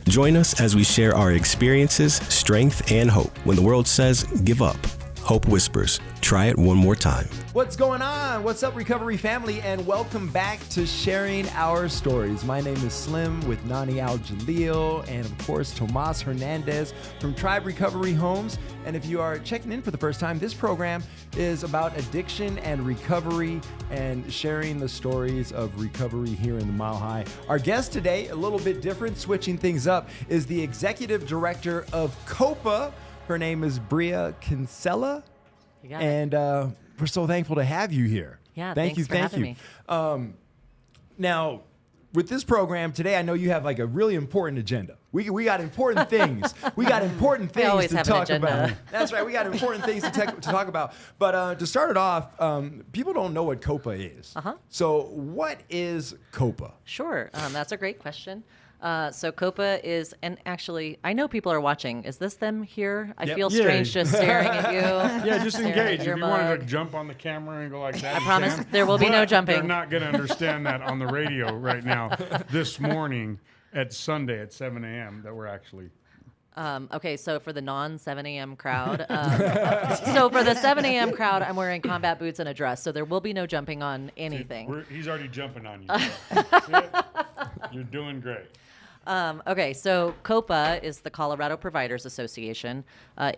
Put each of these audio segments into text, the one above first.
Join us as we share our experiences, strength, and hope. When the world says, give up, hope whispers, try it one more time. What's going on? What's up, Recovery family? And welcome back to Sharing Our Stories. My name is Slim with Nani Al-Jalil and, of course, Tomas Hernandez from Tribe Recovery Homes. And if you are checking in for the first time, this program is about addiction and recovery and sharing the stories of recovery here in the Mile High. Our guest today, a little bit different, switching things up, is the Executive Director of COPA. Her name is Breeah Kinsella. And we're so thankful to have you here. Yeah, thanks for having me. Now, with this program today, I know you have like a really important agenda. We got important things. We got important things to talk about. That's right. We got important things to talk about. But to start it off, people don't know what COPA is. So what is COPA? Sure. That's a great question. So COPA is, and actually, I know people are watching. Is this them here? I feel strange just staring at you. Yeah, just engage. If you wanted to jump on the camera and go like that, I promise there will be no jumping. They're not going to understand that on the radio right now. This morning at Sunday at 7 a.m. that we're actually... Okay, so for the non-7 a.m. crowd, so for the 7 a.m. crowd, I'm wearing combat boots and a dress, so there will be no jumping on anything. He's already jumping on you. So. You're doing great. Okay, so COPA is the Colorado Providers Association.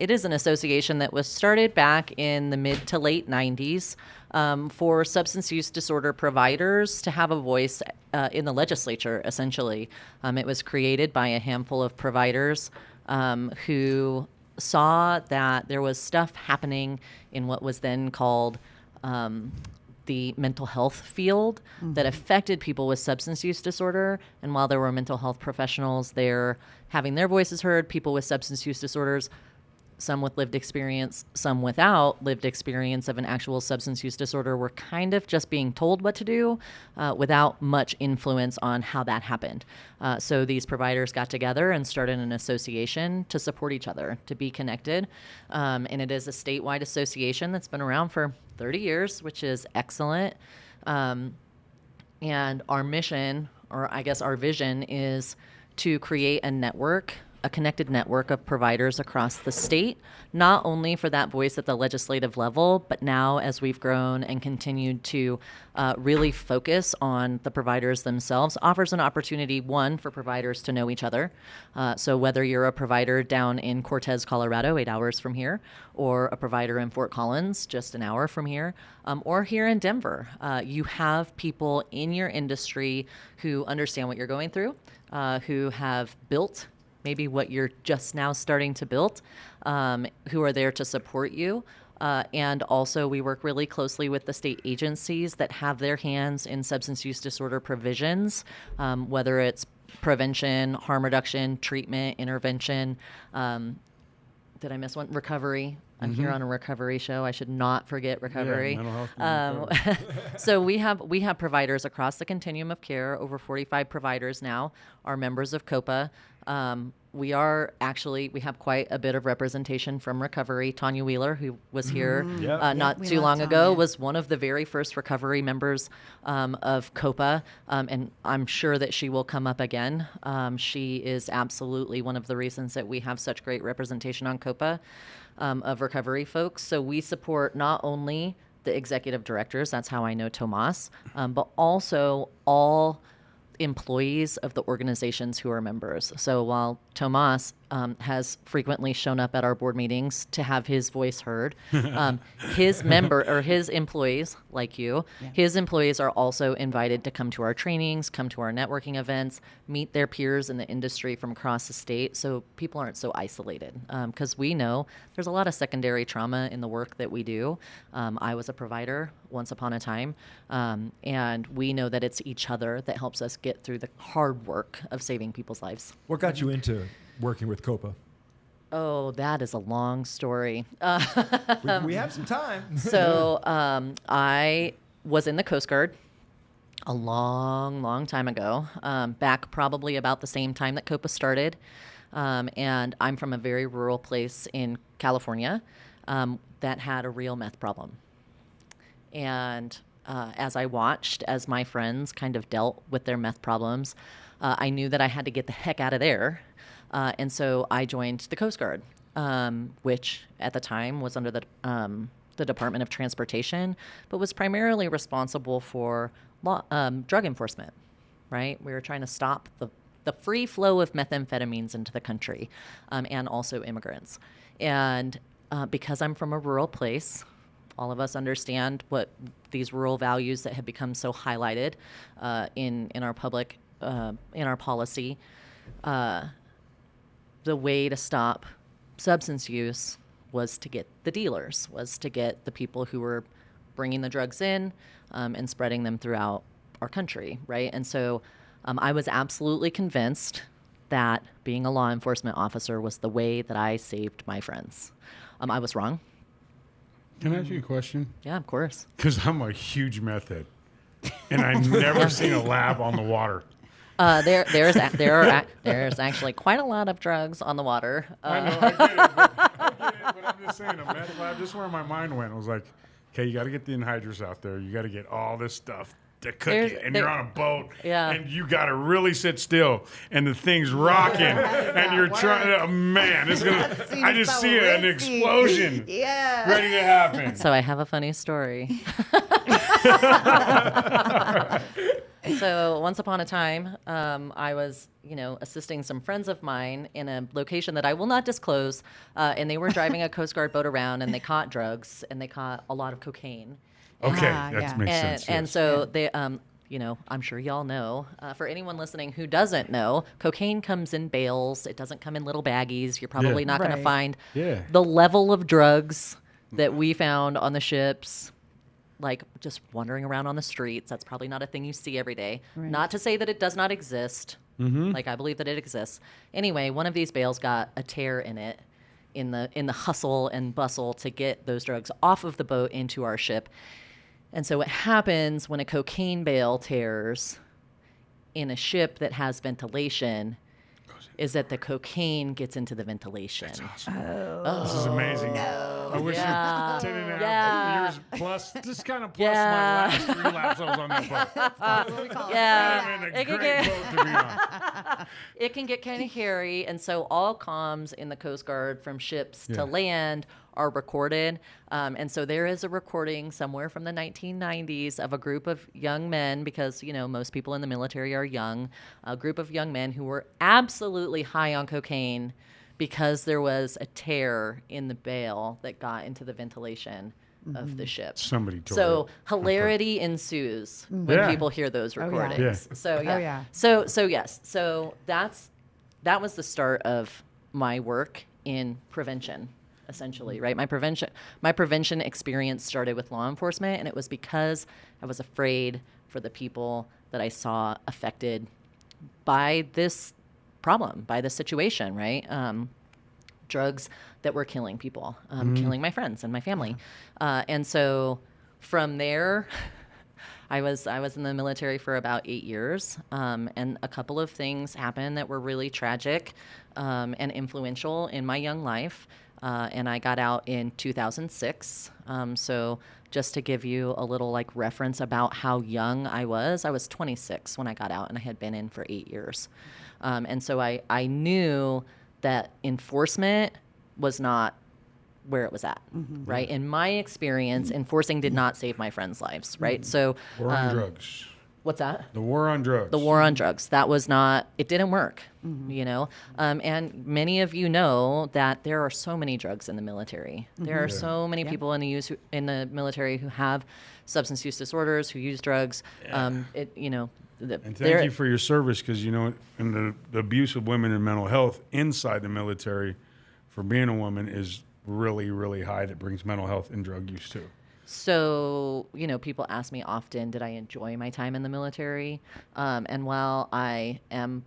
It is an association that was started back in the mid to late 90s for substance use disorder providers to have a voice in the legislature, essentially. It was created by a handful of providers who saw that there was stuff happening in what was then called the mental health field that affected people with substance use disorder. And while there were mental health professionals there having their voices heard, people with substance use disorders, some with lived experience, some without lived experience of an actual substance use disorder, were kind of just being told what to do without much influence on how that happened. So these providers got together and started an association to support each other, to be connected. And it is a statewide association that's been around for 30 years, which is excellent. And our mission, or I guess our vision, is to create a network, a connected network of providers across the state, not only for that voice at the legislative level, but now as we've grown and continued to really focus on the providers themselves, offers an opportunity, one, for providers to know each other. So whether you're a provider down in Cortez, Colorado, 8 hours from here, or a provider in Fort Collins, just an hour from here, or here in Denver, you have people in your industry who understand what you're going through, who have built maybe what you're just now starting to build, who are there to support you. And also we work really closely with the state agencies that have their hands in substance use disorder provisions, whether it's prevention, harm reduction, treatment, intervention. Did I miss one? Recovery. I'm here on a recovery show. I should not forget recovery. Yeah, mental health. So we have providers across the continuum of care. Over 45 providers now are members of COPA. We have quite a bit of representation from recovery. Tanya Wheeler, who was here not too long ago, was one of the very first recovery members of COPA, and I'm sure that she will come up again. She is absolutely one of the reasons that we have such great representation on COPA of recovery folks. So we support not only the executive directors, that's how I know Tomas, but also all employees of the organizations who are members. So while Tomas has frequently shown up at our board meetings to have his voice heard, his employees, like you, his employees are also invited to come to our trainings, come to our networking events, meet their peers in the industry from across the state, so people aren't so isolated. Because we know there's a lot of secondary trauma in the work that we do. I was a provider once upon a time, and we know that it's each other that helps us get through the hard work of saving people's lives. What got you into working with COPA? Oh, that is a long story. We have some time. So I was in the Coast Guard a long, long time ago, back probably about the same time that COPA started. And I'm from a very rural place in California that had a real meth problem. And as I watched as my friends kind of dealt with their meth problems, I knew that I had to get the heck out of there And so I joined the Coast Guard, which at the time was under the Department of Transportation, but was primarily responsible for drug enforcement, right? We were trying to stop the free flow of methamphetamines into the country, and also immigrants. And because I'm from a rural place, all of us understand what these rural values that have become so highlighted in our public, in our policy. The way to stop substance use was to get the dealers, was to get the people who were bringing the drugs in and spreading them throughout our country, right? And so I was absolutely convinced that being a law enforcement officer was the way that I saved my friends. I was wrong. Can I ask you a question? Yeah, of course. Because I'm a huge meth head, and I've never seen a lab on the water. There's actually quite a lot of drugs on the water. I know, I get it, but I'm just saying, a meth lab, this is where my mind went. It was like, okay, you got to get the anhydrous out there. You got to get all this stuff to cook it, and you're on a boat, and you got to really sit still, and the thing's rocking, and you're trying. Man, it's gonna. I just see an explosion, ready to happen. So I have a funny story. So once upon a time, I was, assisting some friends of mine in a location that I will not disclose, and they were driving a Coast Guard boat around, and they caught drugs, and they caught a lot of cocaine. Okay, that makes sense. And so they, I'm sure y'all know. For anyone listening who doesn't know, cocaine comes in bales. It doesn't come in little baggies. You're probably not going to find the level of drugs that we found on the ships, like just wandering around on the streets. That's probably not a thing you see every day. Right. Not to say that it does not exist. Mm-hmm. Like I believe that it exists. Anyway, one of these bales got a tear in it in the hustle and bustle to get those drugs off of the boat into our ship. And so what happens when a cocaine bale tears in a ship that has ventilation is that the cocaine gets into the ventilation. That's awesome. This is amazing. No. I wish you 10.5 years plus, just kind of plus my last 3 laps I was on that boat. That's what we call it. It can get kind of hairy, and so all comms in the Coast Guard from ships to land are recorded. And so there is a recording somewhere from the 1990s of a group of young men, because, most people in the military are young, a group of young men who were absolutely high on cocaine because there was a tear in the bale that got into the ventilation of the ship. Somebody told So hilarity ensues when people hear those recordings. So yes. So that was the start of my work in prevention. Essentially, right? My prevention experience started with law enforcement, and it was because I was afraid for the people that I saw affected by this problem, by this situation, right? Drugs that were killing people, killing my friends and my family. And so from there, I was in the military for about 8 years, and a couple of things happened that were really tragic and influential in my young life. And I got out in 2006. So just to give you a little reference about how young I was 26 when I got out, and I had been in for 8 years. And so I knew that enforcement was not where it was at, right? In my experience, enforcing did not save my friends' lives, right? So war on drugs. What's that? The war on drugs. The war on drugs. That was not, it didn't work, and many of you know that there are so many drugs in the military. There are so many people in the military who have substance use disorders, who use drugs. And thank you for your service, because, in the abuse of women and mental health inside the military for being a woman is really, really high. That brings mental health and drug use too. So, people ask me often, did I enjoy my time in the military? And while I am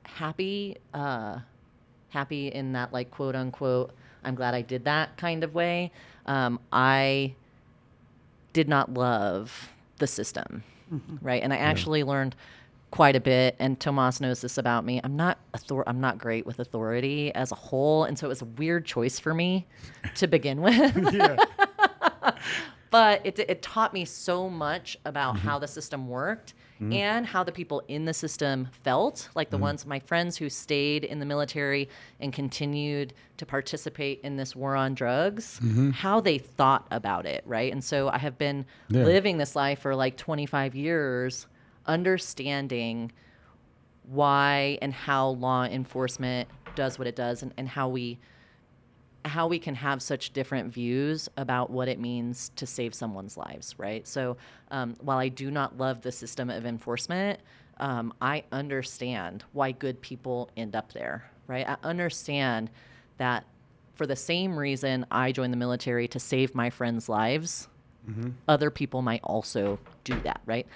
happy in that, quote unquote, I'm glad I did that kind of way, I did not love the system, right? And I actually learned quite a bit, and Tomas knows this about me. I'm not great with authority as a whole, and so it was a weird choice for me to begin with. But it taught me so much about how the system worked and how the people in the system felt, like the ones, my friends who stayed in the military and continued to participate in this war on drugs, how they thought about it, right? And so I have been living this life for like 25 years, understanding why and how law enforcement does what it does, and how we can have such different views about what it means to save someone's lives, right? So while I do not love the system of enforcement, I understand why good people end up there, right? I understand that for the same reason I joined the military to save my friends' lives, other people might also do that, right?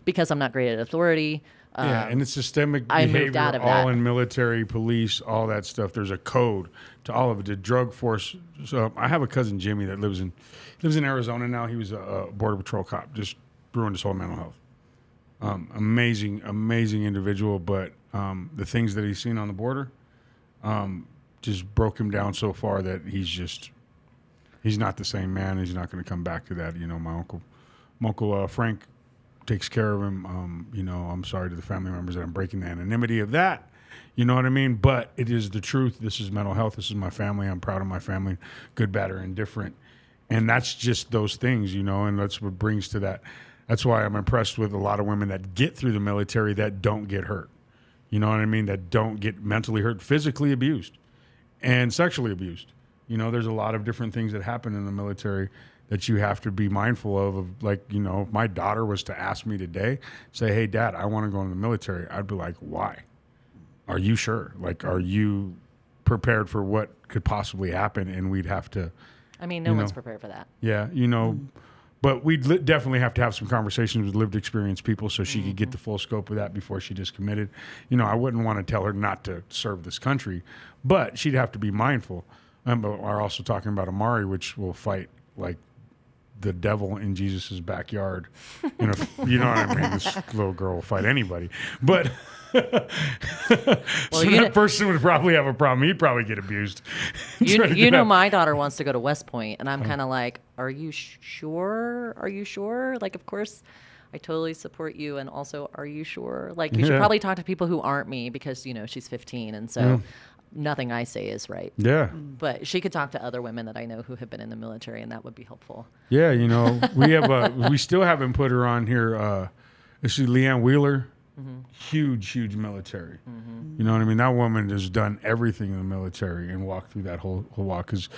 Because I'm not great at authority. And it's systemic I moved behavior, out of all that. in military, police, all that stuff. There's a code to all of it. The drug force. So I have a cousin, Jimmy, that lives in Arizona now. He was a Border Patrol cop, just ruined his whole mental health. Amazing individual, but the things that he's seen on the border just broke him down so far that he's not the same man. He's not going to come back to that. You know, my uncle Frank takes care of him. I'm sorry to the family members that I'm breaking the anonymity of that. You know what I mean? But it is the truth. This is mental health. This is my family. I'm proud of my family, good, bad, or indifferent. And that's just those things, and that's what brings to that. That's why I'm impressed with a lot of women that get through the military that don't get hurt. You know what I mean? That don't get mentally hurt, physically abused, and sexually abused. There's a lot of different things that happen in the military that you have to be mindful of like, if my daughter was to ask me today, say, hey, Dad, I want to go in the military. I'd be like, why? Are you sure? Like, are you prepared for what could possibly happen? And we'd have to. I mean, no one's prepared for that. Yeah, but we'd definitely have to have some conversations with lived experience people so she could get the full scope of that before she just committed. I wouldn't want to tell her not to serve this country, but she'd have to be mindful. But we're also talking about Amari, which will fight like the devil in Jesus's backyard. You know what I mean? This little girl will fight anybody. But that person would probably have a problem. He'd probably get abused. My daughter wants to go to West Point, and I'm kind of like, are you sure? Are you sure? Like, of course, I totally support you. And also, are you sure? Like, you should probably talk to people who aren't me because, she's 15. And so nothing I say is right. Yeah. But she could talk to other women that I know who have been in the military, and that would be helpful. Yeah, we still haven't put her on here. This is Leanne Wheeler. Huge military. You know what I mean? That woman has done everything in the military and walked through that whole walk. Because,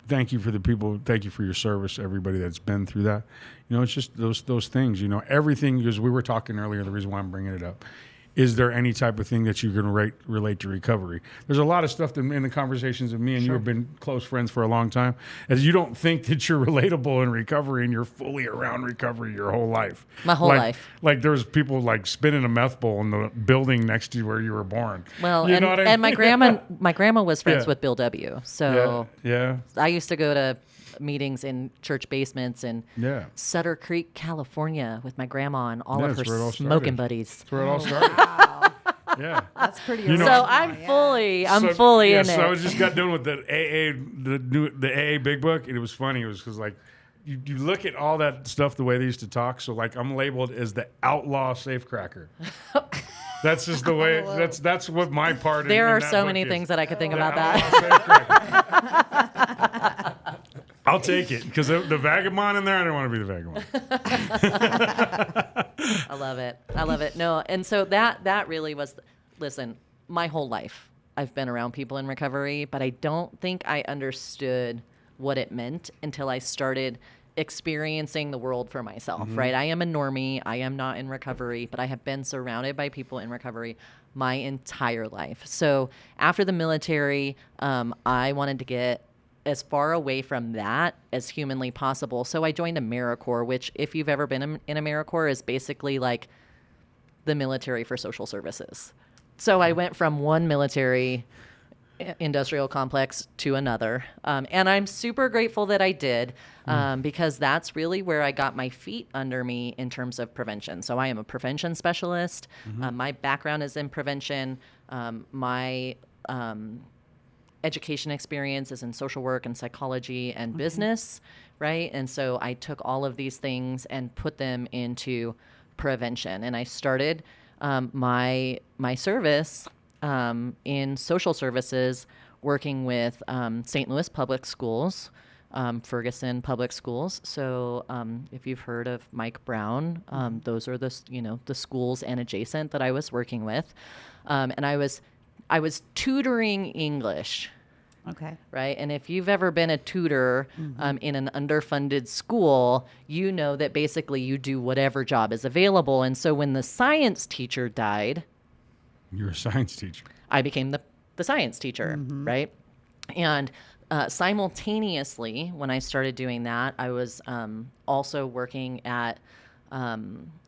thank you for the people. Thank you for your service, everybody that's been through that. It's just those things, everything, because we were talking earlier, the reason why I'm bringing it up. Is there any type of thing that you can relate to recovery? There's a lot of stuff in the conversations of me and you have been close friends for a long time, as you don't think that you're relatable in recovery and you're fully around recovery your whole life. My whole life. Like there's people like spinning a meth bowl in the building next to where you were born. Well, you know what I mean? and my grandma was friends with Bill W. So yeah. I used to go to meetings in church basements in Sutter Creek, California, with my grandma and all of her smoking buddies. That's where it all started. Wow. Yeah, that's pretty. So I'm fully in it. So I just got done with the AA, the AA Big Book, and it was funny. It was because like you look at all that stuff the way they used to talk. So like I'm labeled as the outlaw safecracker. That's just the way. That's what my part. There in are that so book many is. things that I could think about that. I'll take it because the vagabond in there. I don't want to be the vagabond. I love it. No, and so that really was. Listen, my whole life I've been around people in recovery, but I don't think I understood what it meant until I started experiencing the world for myself, right? I am a normie. I am not in recovery, but I have been surrounded by people in recovery my entire life. So after the military, I wanted to get as far away from that as humanly possible. So I joined AmeriCorps, which if you've ever been in AmeriCorps is basically like the military for social services. So I went from one military industrial complex to another. And I'm super grateful that I did because that's really where I got my feet under me in terms of prevention. So I am a prevention specialist. My background is in prevention. My education experience is in social work and psychology and business, right? And so I took all of these things and put them into prevention. And I started my service in social services, working with St. Louis Public Schools, Ferguson Public Schools. So if you've heard of Mike Brown, those are the schools and adjacent that I was working with. And I was tutoring English. Okay. Right. And if you've ever been a tutor in an underfunded school, you know that basically you do whatever job is available. And so when the science teacher died, You're a science teacher. I became the science teacher. Right. And simultaneously, when I started doing that, I was also working at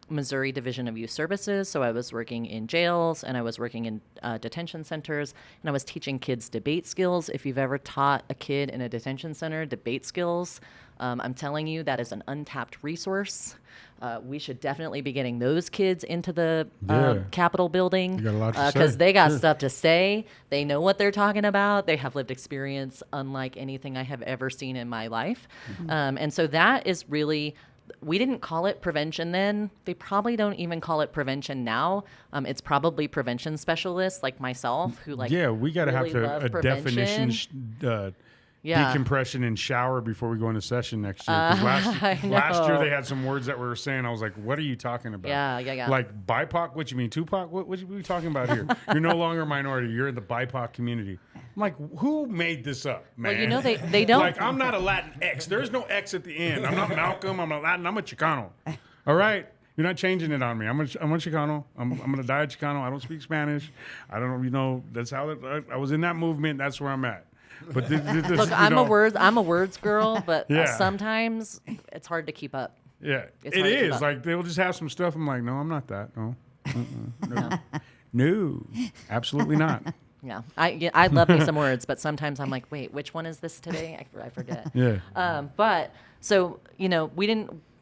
Missouri Division of Youth Services. So I was working in jails, and I was working in detention centers, and I was teaching kids debate skills. If you've ever taught a kid in a detention center debate skills, I'm telling you, that is an untapped resource. We should definitely be getting those kids into the Capitol building, You got a lot to say. because they got stuff to say. They know what they're talking about. They have lived experience unlike anything I have ever seen in my life. And so that is really, we didn't call it prevention then. They probably don't even call it prevention now. It's probably prevention specialists like myself who we got to really have love a prevention. definition, Yeah. decompression and shower before we go into session next year. 'Cause last year know. they had some words that we were saying. I was like, what are you talking about? Yeah. Like BIPOC? What you mean? Tupac? What are we talking about here? You're no longer a minority. You're in the BIPOC community. I'm like, who made this up, man? Well, you know, they don't. Like, I'm not a Latin X. There's no X at the end. I'm not Malcolm. I'm not Latin. I'm a Chicano. All right? You're not changing it on me. I'm a Chicano. I'm going to die a Chicano. I don't speak Spanish. I don't, that's how I was in that movement. That's where I'm at. But Look, I'm a words girl, but sometimes it's hard to keep up. Yeah, It's it hard to keep is. up. Like, they'll just have some stuff. I'm like, no, I'm not that. No. No, absolutely not. Yeah, I love me some words, but sometimes I'm like, wait, which one is this today? I forget. Yeah. But so,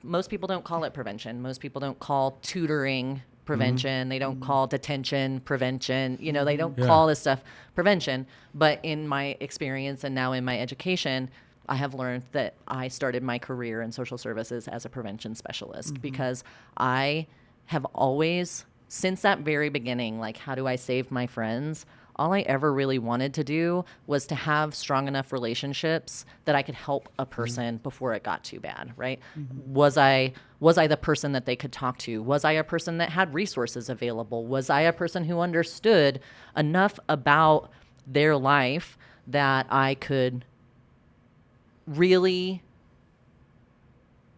most people don't call it prevention. Most people don't call tutoring prevention. They don't call detention prevention. They don't call this stuff prevention. But in my experience and now in my education, I have learned that I started my career in social services as a prevention specialist because I have always, since that very beginning, like, how do I save my friends? All I ever really wanted to do was to have strong enough relationships that I could help a person before it got too bad, right? Was I the person that they could talk to? Was I a person that had resources available? Was I a person who understood enough about their life that I could really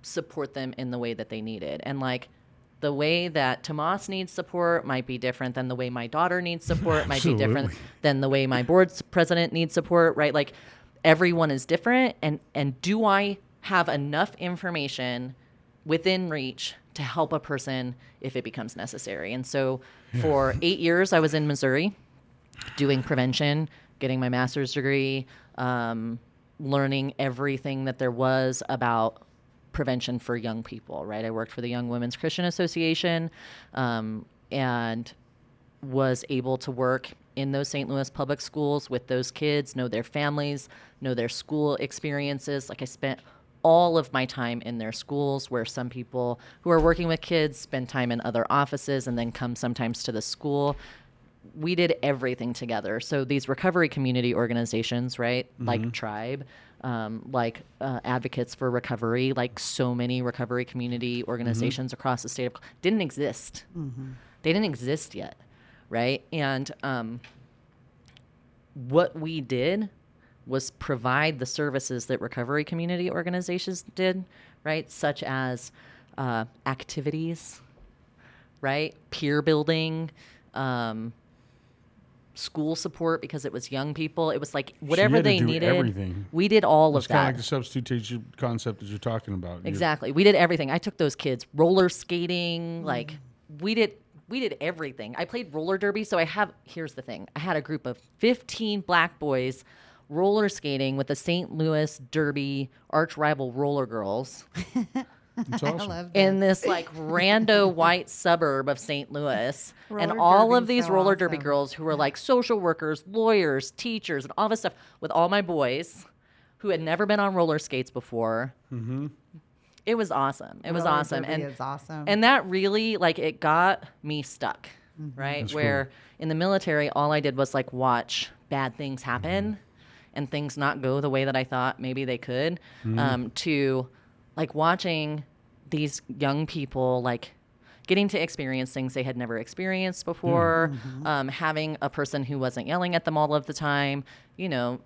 support them in the way that they needed? And like, the way that Tomas needs support might be different than the way my daughter needs support, might be different than the way my board's president needs support, right? Like, everyone is different. And do I have enough information within reach to help a person if it becomes necessary? And so for 8 years, I was in Missouri doing prevention, getting my master's degree, learning everything that there was about prevention for young people, right? I worked for the Young Women's Christian Association and was able to work in those St. Louis public schools with those kids, know their families, know their school experiences. Like, I spent all of my time in their schools, where some people who are working with kids spend time in other offices and then come sometimes to the school. We did everything together. So these recovery community organizations, right? Like Tribe, like Advocates for Recovery, like so many recovery community organizations across the state of, didn't exist. They didn't exist yet, right? And what we did was provide the services that recovery community organizations did, right? Such as activities, right? Peer building, school support, because it was young people. It was like whatever they needed. Everything. We did all of It's kind that. of like the substitute teacher concept that you're talking about. Exactly. We did everything. I took those kids roller skating. Like, we did everything. I played roller derby. So here's the thing. I had a group of 15 black boys roller skating with the St. Louis Derby arch rival Roller Girls. It's awesome. I love that. In this like rando white suburb of St. Louis. And Roller all of derby's these so roller derby awesome. girls who were like social workers, lawyers, teachers, and all this stuff with all my boys who had never been on roller skates before. It was awesome. It was awesome. And it's awesome. And that really, like, it got me stuck, right? That's Where cool. in the military, all I did was, like, watch bad things happen and things not go the way that I thought maybe they could, to, like, watching these young people, like, getting to experience things they had never experienced before, having a person who wasn't yelling at them all of the time. You know,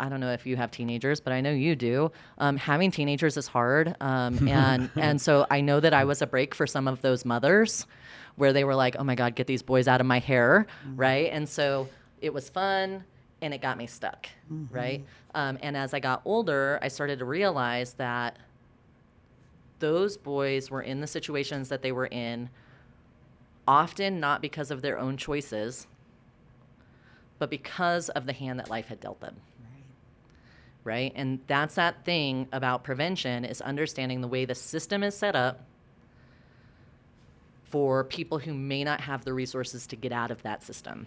I don't know if you have teenagers, but I know you do. Having teenagers is hard. And so I know that I was a break for some of those mothers where they were like, oh my God, get these boys out of my hair, right? And so it was fun and it got me stuck, right? And as I got older, I started to realize that those boys were in the situations that they were in, often not because of their own choices, but because of the hand that life had dealt them. Right? And that's that thing about prevention, is understanding the way the system is set up for people who may not have the resources to get out of that system.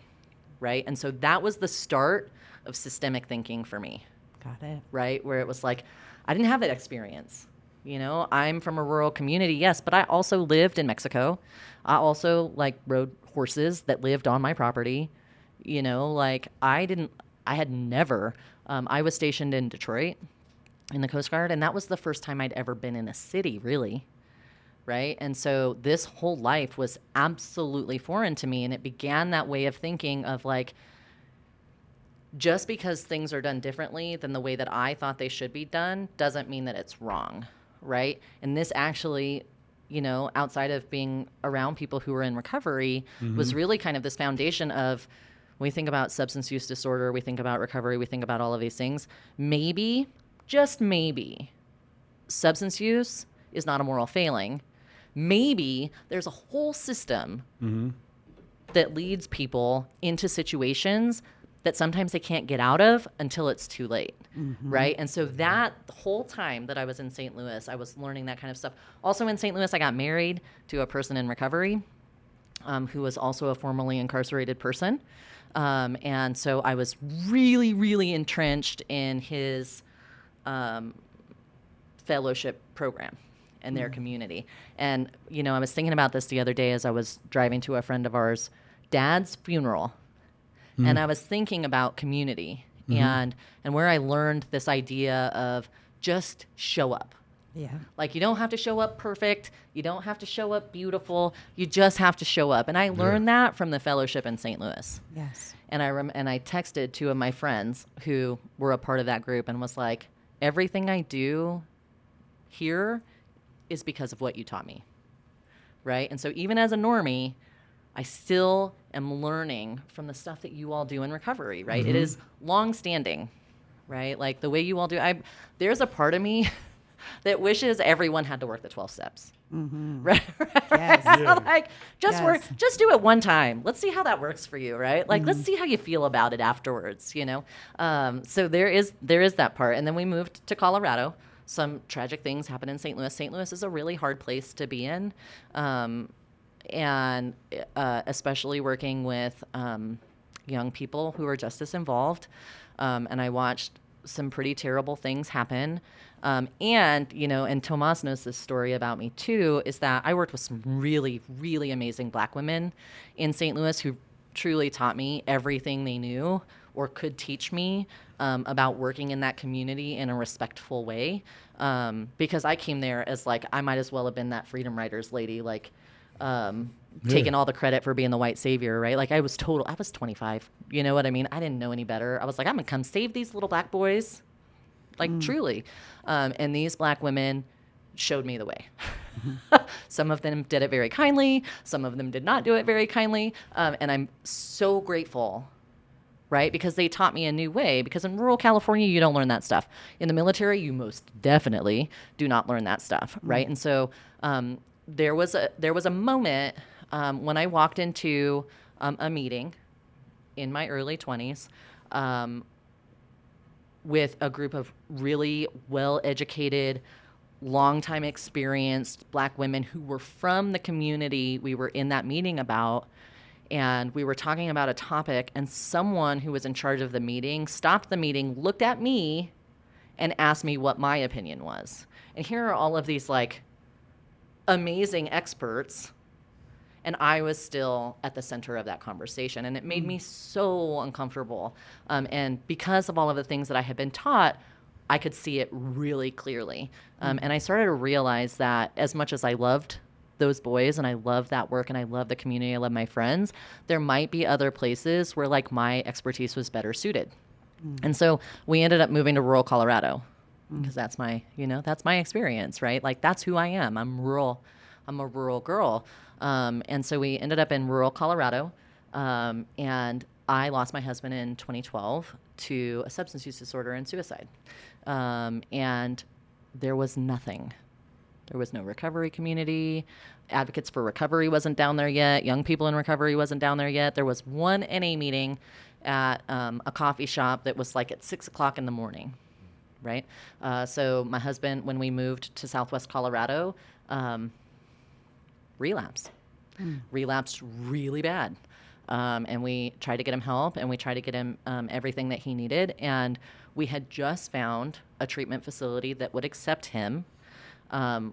Right? And so that was the start of systemic thinking for me. Got it. Right? Where it was like, I didn't have that experience. You know, I'm from a rural community, yes, but I also lived in Mexico. I also, like, rode horses that lived on my property. You know, like, I had never, I was stationed in Detroit in the Coast Guard, and that was the first time I'd ever been in a city, really. Right? And so this whole life was absolutely foreign to me, and it began that way of thinking of, like, just because things are done differently than the way that I thought they should be done doesn't mean that it's wrong. Right? And this actually, you know, outside of being around people who were in recovery, was really kind of this foundation of, when we think about substance use disorder, we think about recovery, we think about all of these things. Maybe, just maybe, substance use is not a moral failing. Maybe there's a whole system that leads people into situations that sometimes they can't get out of until it's too late, right? And so that whole time that I was in St. Louis, I was learning that kind of stuff. Also in St. Louis, I got married to a person in recovery who was also a formerly incarcerated person. And so I was really, really entrenched in his fellowship program and their community. And, you know, I was thinking about this the other day as I was driving to a friend of ours' dad's funeral. And I was thinking about community and where I learned this idea of just show up. Yeah. Like, you don't have to show up perfect. You don't have to show up beautiful. You just have to show up. And I learned that from the fellowship in St. Louis. Yes. And I texted two of my friends who were a part of that group and was like, everything I do here is because of what you taught me. Right? And so even as a normie, I still am learning from the stuff that you all do in recovery, right? It is long-standing, right? Like, the way you all do. There's a part of me that wishes everyone had to work the 12 steps, right? Yes. Like, just do it one time. Let's see how that works for you, right? Like, let's see how you feel about it afterwards, you know? So there is that part. And then we moved to Colorado. Some tragic things happened in St. Louis. St. Louis is a really hard place to be in. And especially working with young people who are justice involved. And I watched some pretty terrible things happen. And, you know, and Tomas knows this story about me too, is that I worked with some really, really amazing Black women in St. Louis who truly taught me everything they knew or could teach me about working in that community in a respectful way. Because I came there as, like, I might as well have been that Freedom Riders lady, like, taking all the credit for being the white savior, right? Like, I was 25. You know what I mean? I didn't know any better. I was like, I'm going to come save these little Black boys. Like, truly. And these Black women showed me the way. Some of them did it very kindly. Some of them did not do it very kindly. And I'm so grateful, right? Because they taught me a new way. Because in rural California, you don't learn that stuff. In the military, you most definitely do not learn that stuff, right? And so there was a moment when I walked into a meeting in my early 20s with a group of really well-educated, long-time experienced Black women who were from the community we were in that meeting about. And we were talking about a topic, and someone who was in charge of the meeting stopped the meeting, looked at me, and asked me what my opinion was. And here are all of these like amazing experts, and I was still at the center of that conversation, and it made me so uncomfortable. And because of all of the things that I had been taught, I could see it really clearly. And I started to realize that as much as I loved those boys and I love that work and I love the community, I love my friends, there might be other places where like my expertise was better suited. And so we ended up moving to rural Colorado because that's my, that's my experience, right? Like that's who I am. I'm a rural girl. And so we ended up in rural Colorado. And I lost my husband in 2012 to a substance use disorder and suicide. And there was nothing. There was no recovery community. Advocates for Recovery wasn't down there yet. Young People in Recovery wasn't down there yet. There was one NA meeting at a coffee shop that was like at 6 o'clock in the morning, right? So my husband, when we moved to Southwest Colorado, relapsed really bad. And we tried to get him help, and we tried to get him everything that he needed. And we had just found a treatment facility that would accept him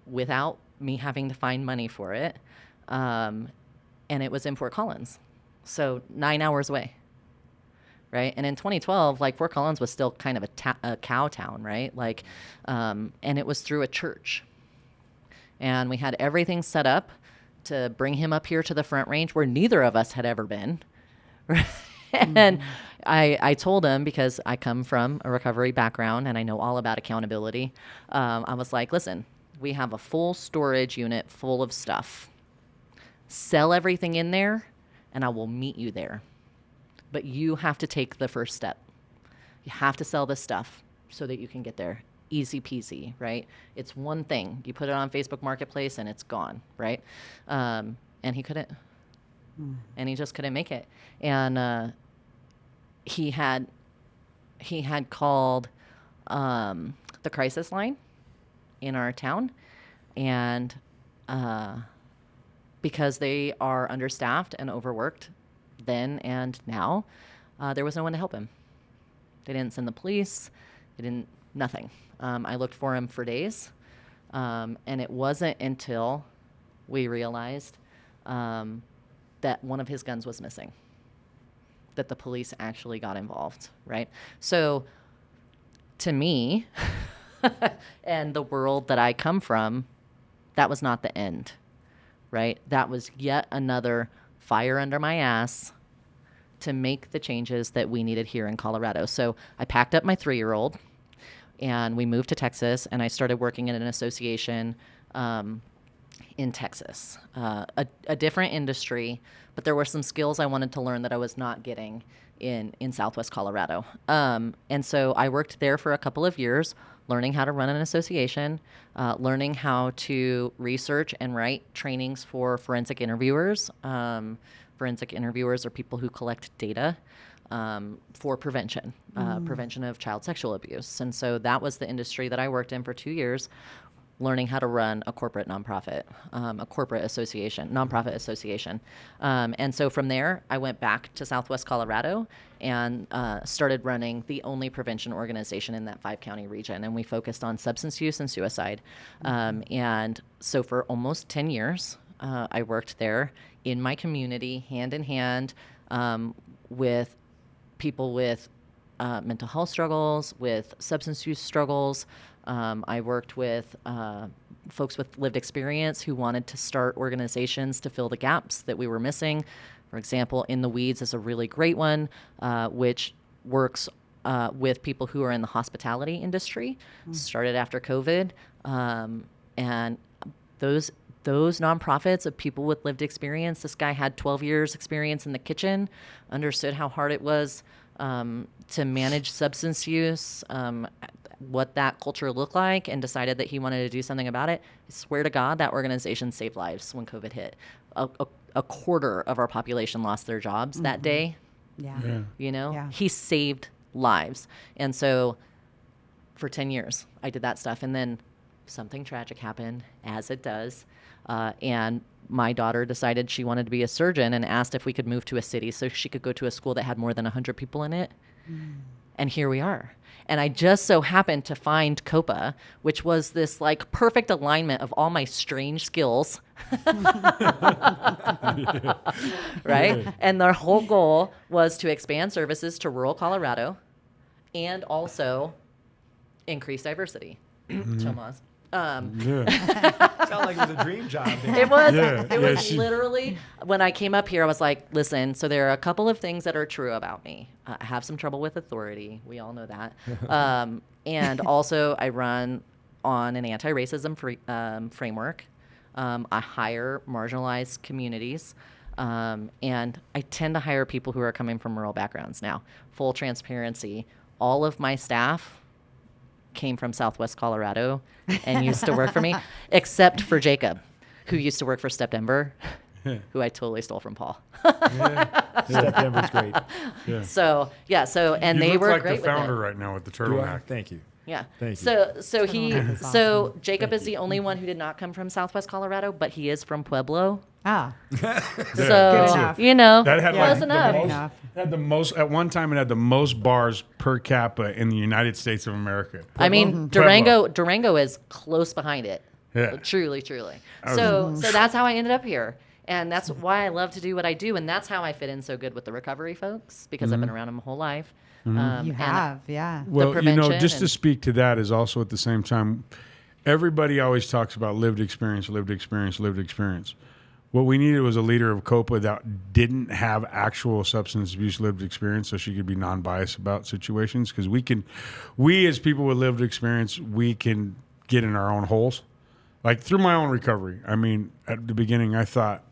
without me having to find money for it. And it was in Fort Collins, so 9 hours away, right? And in 2012, like Fort Collins was still kind of a cow town, right? Like, and it was through a church. And we had everything set up to bring him up here to the Front Range where neither of us had ever been. And I told him, because I come from a recovery background and I know all about accountability, I was like, listen, we have a full storage unit full of stuff. Sell everything in there and I will meet you there. But you have to take the first step. You have to sell this stuff so that you can get there. Easy peasy, right? It's one thing. You put it on Facebook Marketplace and it's gone, right? And he couldn't. And he just couldn't make it. And he had called the crisis line in our town, and because they are understaffed and overworked then and now, there was no one to help him. They didn't send the police. They didn't, nothing. I looked for him for days, and it wasn't until we realized that one of his guns was missing that the police actually got involved, right? So to me, and the world that I come from, that was not the end, right? That was yet another fire under my ass to make the changes that we needed here in Colorado. So I packed up my 3-year-old and we moved to Texas, and I started working in an association in Texas, a different industry, but there were some skills I wanted to learn that I was not getting in Southwest Colorado. And so I worked there for a couple of years, learning how to run an association, learning how to research and write trainings for forensic interviewers. Forensic interviewers are people who collect data for prevention of child sexual abuse. And so that was the industry that I worked in for 2 years, learning how to run a corporate nonprofit, nonprofit association. And so from there, I went back to Southwest Colorado and started running the only prevention organization in that 5-county region. And we focused on substance use and suicide. And so for almost 10 years, I worked there in my community, hand in hand, with people with mental health struggles, with substance use struggles. I worked with folks with lived experience who wanted to start organizations to fill the gaps that we were missing. For example, In the Weeds is a really great one, which works with people who are in the hospitality industry. Started after COVID. And those nonprofits of people with lived experience, this guy had 12 years experience in the kitchen, understood how hard it was to manage substance use, what that culture looked like, and decided that he wanted to do something about it. I swear to God, that organization saved lives when COVID hit. A quarter of our population lost their jobs that day. Yeah. He saved lives. And so for 10 years, I did that stuff. And then something tragic happened, as it does. And my daughter decided she wanted to be a surgeon and asked if we could move to a city so she could go to a school that had more than 100 people in it. And here we are. And I just so happened to find COPA, which was this like perfect alignment of all my strange skills. Right? And their whole goal was to expand services to rural Colorado and also increase diversity. Tomas. Sound like it was a dream job. It was. It was literally when I came up here. I was like, "Listen. So there are a couple of things that are true about me. I have some trouble with authority. We all know that. And also, I run on an anti-racism framework. I hire marginalized communities, and I tend to hire people who are coming from rural backgrounds. Now, full transparency. All of my staff came from Southwest Colorado and used to work for me, except for Jacob, who used to work for Step Denver, who I totally stole from Paul. Step Denver's great. Yeah. So and you they look were like great the founder with it. right now with the turtleneck. Thank you. Yeah. Thank you. So Jacob is the only one who did not come from Southwest Colorado, but he is from Pueblo. Ah. So, you know, That had close like enough. had the most at one time. It had the most bars per capita in the United States of America. I mean, Durango is close behind it. Yeah. Truly. So that's how I ended up here. And that's why I love to do what I do. And that's how I fit in so good with the recovery folks, because I've been around them my whole life. You have, yeah. Well, just to and- speak to that is also at the same time, everybody always talks about lived experience. What we needed was a leader of COPA that didn't have actual substance abuse lived experience, so she could be non-biased about situations. Because we as people with lived experience, we can get in our own holes. Like through my own recovery. I mean, at the beginning, I thought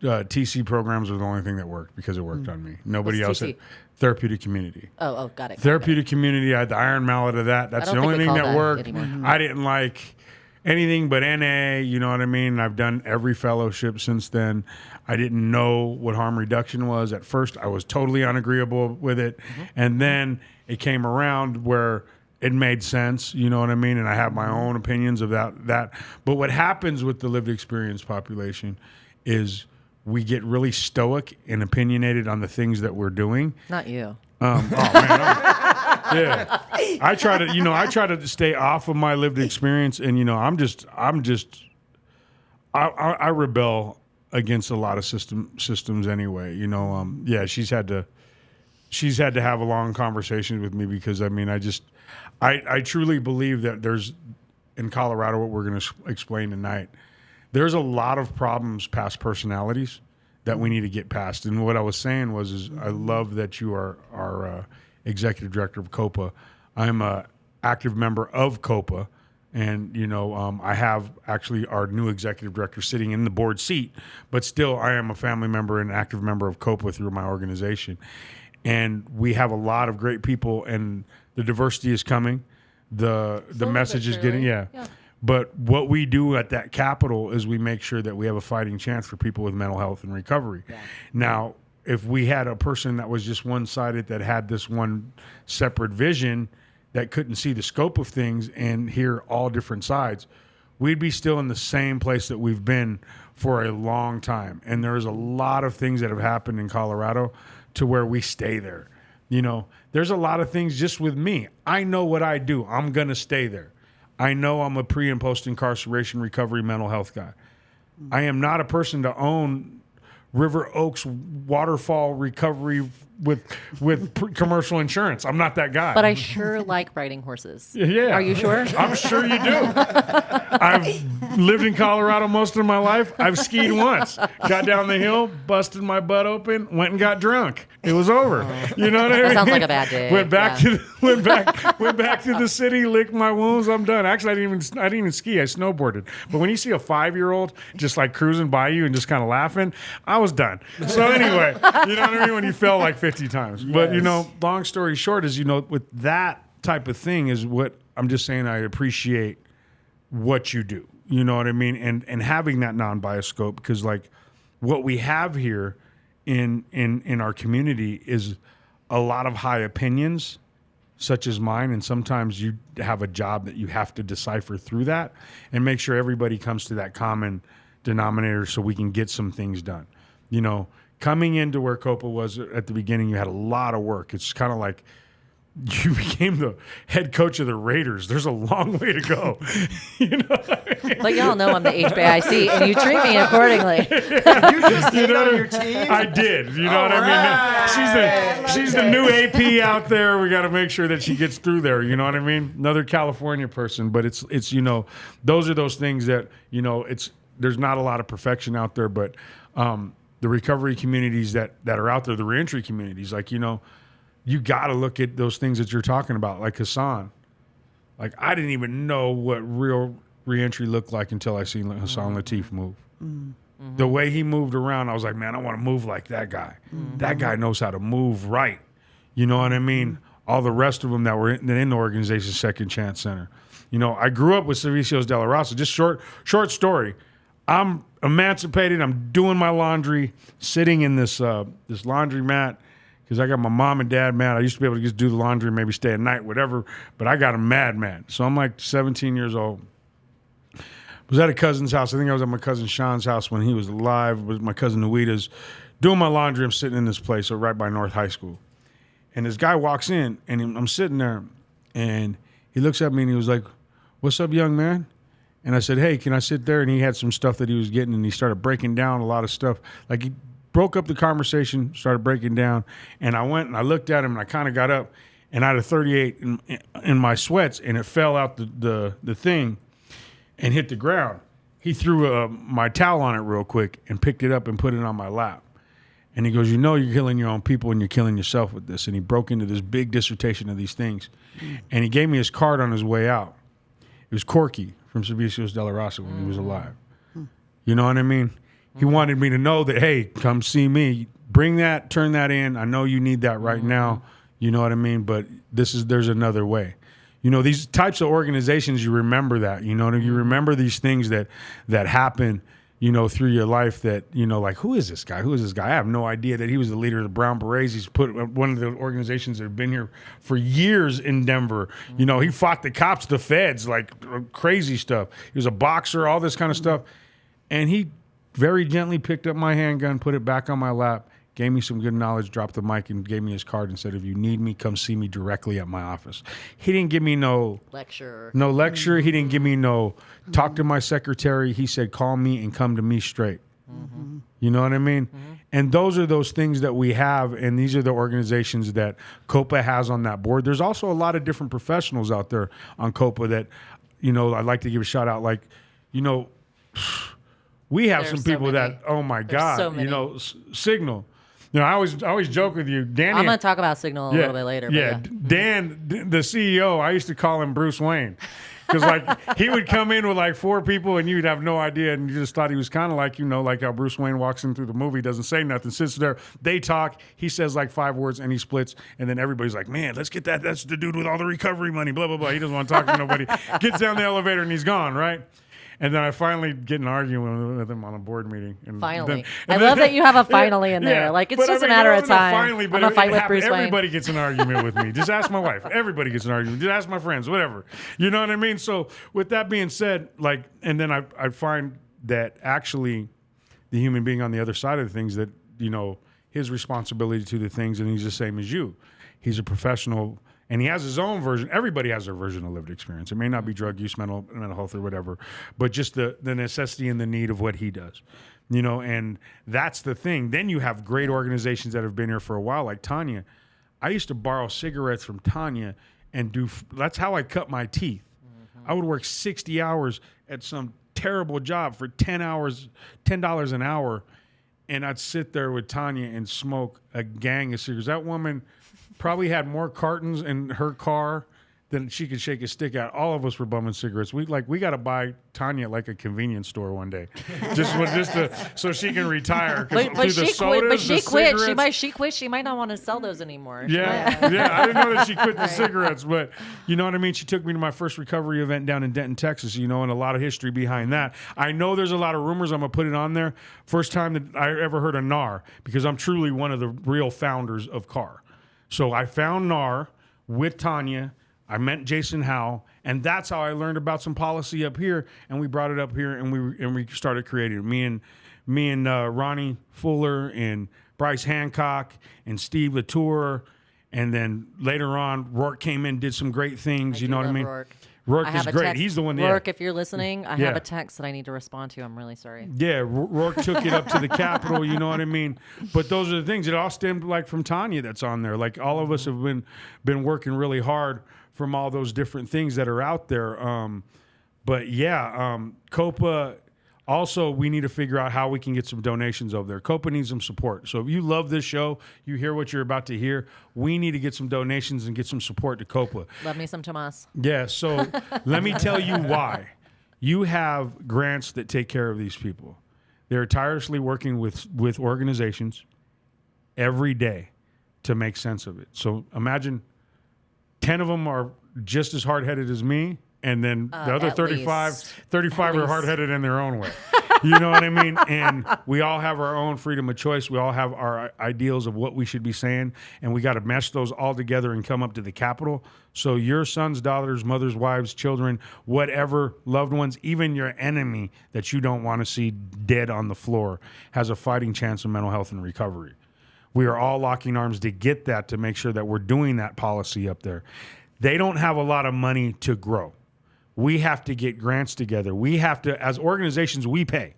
TC programs were the only thing that worked because it worked on me. Nobody What's else TC? had therapeutic community. Oh, got it. Therapeutic community. I had the iron mallet of that. That's I the don't only think we thing call that that worked. anymore. I didn't like anything but NA. You know what I mean? I've done every fellowship since then. I didn't know what harm reduction was. At first, I was totally unagreeable with it. And then it came around where it made sense. You know what I mean? And I have my own opinions of that. But what happens with the lived experience population is we get really stoic and opinionated on the things that we're doing. Not you. Yeah. I try to stay off of my lived experience, and I rebel against a lot of systems anyway. She's had to have a long conversation with me because I truly believe that there's in Colorado what we're going to explain tonight. There's a lot of problems past personalities that we need to get past. And what I was saying was I love that you are our executive director of COPA. I'm a active member of COPA, and I have actually our new executive director sitting in the board seat, but still I am a family member and active member of COPA through my organization. And we have a lot of great people, and the diversity is coming. The message is getting yeah. But what we do at that Capitol is we make sure that we have a fighting chance for people with mental health and recovery. Yeah. Now, if we had a person that was just one-sided, that had this one separate vision, that couldn't see the scope of things and hear all different sides, we'd be still in the same place that we've been for a long time. And there's a lot of things that have happened in Colorado to where we stay there. There's a lot of things just with me. I know what I do. I'm going to stay there. I know I'm a pre- and post-incarceration recovery mental health guy. I am not a person to own River Oaks waterfall recovery with commercial insurance. I'm not that guy. But I sure like riding horses. Yeah. Are you sure? I'm sure you do. I've lived in Colorado most of my life. I've skied once. Got down the hill, busted my butt open, went and got drunk. It was over. You know what I mean? That sounds like a bad day. Went back to the city, licked my wounds. I'm done. Actually, I didn't even ski. I snowboarded. But when you see a 5-year-old just like cruising by you and just kind of laughing, I was done. So anyway, you know what I mean? When you fell like 50 times. Yes. But long story short is with that type of thing is what I'm just saying. I appreciate what you do. You know what I mean? And having that non-biased scope, because like what we have here in our community is a lot of high opinions, such as mine, and sometimes you have a job that you have to decipher through that and make sure everybody comes to that common denominator so we can get some things done. Coming into where COPA was at the beginning, you had a lot of work. It's kind of like you became the head coach of the Raiders. There's a long way to go. You know what I mean? But y'all know I'm the HBIC, and you treat me accordingly. You just stayed on your team? I did. You know what I mean? She's the new AP out there. We got to make sure that she gets through there. You know what I mean? Another California person, but it's those are those things that there's not a lot of perfection out there, but the recovery communities that are out there, the reentry communities, you got to look at those things that you're talking about, like Hassan. Like, I didn't even know what real reentry looked like until I seen Hassan Latif move. Mm-hmm. The way he moved around, I was like, man, I want to move like that guy. Mm-hmm. That guy knows how to move right. You know what I mean? All the rest of them that were in the organization's Second Chance Center. I grew up with Servicios de la Raza. Just short story. I'm emancipated. I'm doing my laundry, sitting in this laundry mat because I got my mom and dad mad. I used to be able to just do the laundry, maybe stay at night, whatever. But I got them mad. So I'm like 17 years old. I was at a cousin's house. I think I was at my cousin Sean's house when he was alive. It was my cousin Nuita's. Doing my laundry. I'm sitting in this place right by North High School. And this guy walks in, and I'm sitting there, and he looks at me, and he was like, "What's up, young man?" And I said, "Hey, can I sit there?" And he had some stuff that he was getting, and he started breaking down a lot of stuff. Like, he broke up the conversation, started breaking down. And I went and I looked at him, and I kind of got up, and I had a 38 in my sweats, and it fell out the thing and hit the ground. He threw my towel on it real quick and picked it up and put it on my lap. And he goes, you're killing your own people and you're killing yourself with this. And he broke into this big dissertation of these things. And he gave me his card on his way out. It was Corky from Servicios de la Raza when he was alive. You know what I mean? He wanted me to know that, hey, come see me. Bring that, turn that in. I know you need that right now. You know what I mean? But there's another way. These types of organizations, you remember that. You remember these things that happen, through your life that, like, who is this guy? Who is this guy? I have no idea that he was the leader of the Brown Berets. He's put one of the organizations that have been here for years in Denver. He fought the cops, the feds, like crazy stuff. He was a boxer, all this kind of stuff. And he very gently picked up my handgun, put it back on my lap, gave me some good knowledge, dropped the mic, and gave me his card and said, if you need me, come see me directly at my office. He didn't give me no lecture. He didn't give me no talk to my secretary. He said, call me and come to me straight. Mm-hmm. You know what I mean? Mm-hmm. And those are those things that we have, and these are the organizations that COPA has on that board. There's also a lot of different professionals out there on COPA that, I'd like to give a shout out. Like, we have some people that, oh my God, Signal. I always joke with you, Danny. I'm going to talk about Signal a little bit later. Yeah, Dan, the CEO, I used to call him Bruce Wayne. Because, he would come in with, 4 people, and you'd have no idea, and you just thought he was kind of like, like how Bruce Wayne walks in through the movie, doesn't say nothing, sits there, they talk, he says, 5 words, and he splits, and then everybody's like, man, let's get that. That's the dude with all the recovery money, blah, blah, blah. He doesn't want to talk to nobody. Gets down the elevator, and he's gone, right? And then I finally get an argument with him on a board meeting. And finally. I love that you have a finally in there. Yeah. It's just a matter of time. Finally, I'm going to fight with Bruce Wayne. Everybody gets an argument with me. Just ask my wife. Everybody gets an argument. Just ask my friends, whatever. You know what I mean? So with that being said, and then I find that actually the human being on the other side of the things that, his responsibility to the things, and he's the same as you. He's a professional. And he has his own version. Everybody has their version of lived experience. It may not be drug use, mental health, or whatever, but just the necessity and the need of what he does. And that's the thing. Then you have great organizations that have been here for a while, like Tanya. I used to borrow cigarettes from Tanya and that's how I cut my teeth. Mm-hmm. I would work 60 hours at some terrible job for $10 an hour, and I'd sit there with Tanya and smoke a gang of cigarettes. That woman probably had more cartons in her car than she could shake a stick at. All of us were bumming cigarettes. We got to buy Tanya a convenience store one day, so she can retire. But she quit. She quit. She might not want to sell those anymore. Yeah. I didn't know that she quit the cigarettes, but you know what I mean. She took me to my first recovery event down in Denton, Texas. And a lot of history behind that. I know there's a lot of rumors. I'm gonna put it on there. First time that I ever heard of NAR, because I'm truly one of the real founders of CAR. So I found NAR with Tanya. I met Jason Howe, and that's how I learned about some policy up here. And we brought it up here, and we started creating it. Me and Ronnie Fuller and Bryce Hancock and Steve Latour And then later on, Rourke came in, did some great things. You know what I mean? Rourke is great. He's the one. Rourke, if you're listening, I have a text that I need to respond to. I'm really sorry. Yeah, Rourke took it up to the Capitol. You know what I mean? But those are the things. It all stemmed like from Tanya that's on there. Like all of us have been working really hard from all those different things that are out there. But yeah, COPA. Also, we need to figure out how we can get some donations over there. COPA needs some support. So if you love this show, you hear what you're about to hear, we need to get some donations and get some support to COPA. Love me some Tomas. Yeah, so let me tell you why. You have grants that take care of these people. They're tirelessly working with organizations every day to make sense of it. So imagine 10 of them are just as hard-headed as me, and then the other 35 are hard-headed in their own way. You know what I mean? And we all have our own freedom of choice. We all have our ideals of what we should be saying, and we got to mesh those all together and come up to the Capitol. So your sons, daughters, mothers, wives, children, whatever, loved ones, even your enemy that you don't want to see dead on the floor has a fighting chance of mental health and recovery. We are all locking arms to get that, to make sure that we're doing that policy up there. They don't have a lot of money to grow. We have to get grants together. We have to, as organizations, we pay.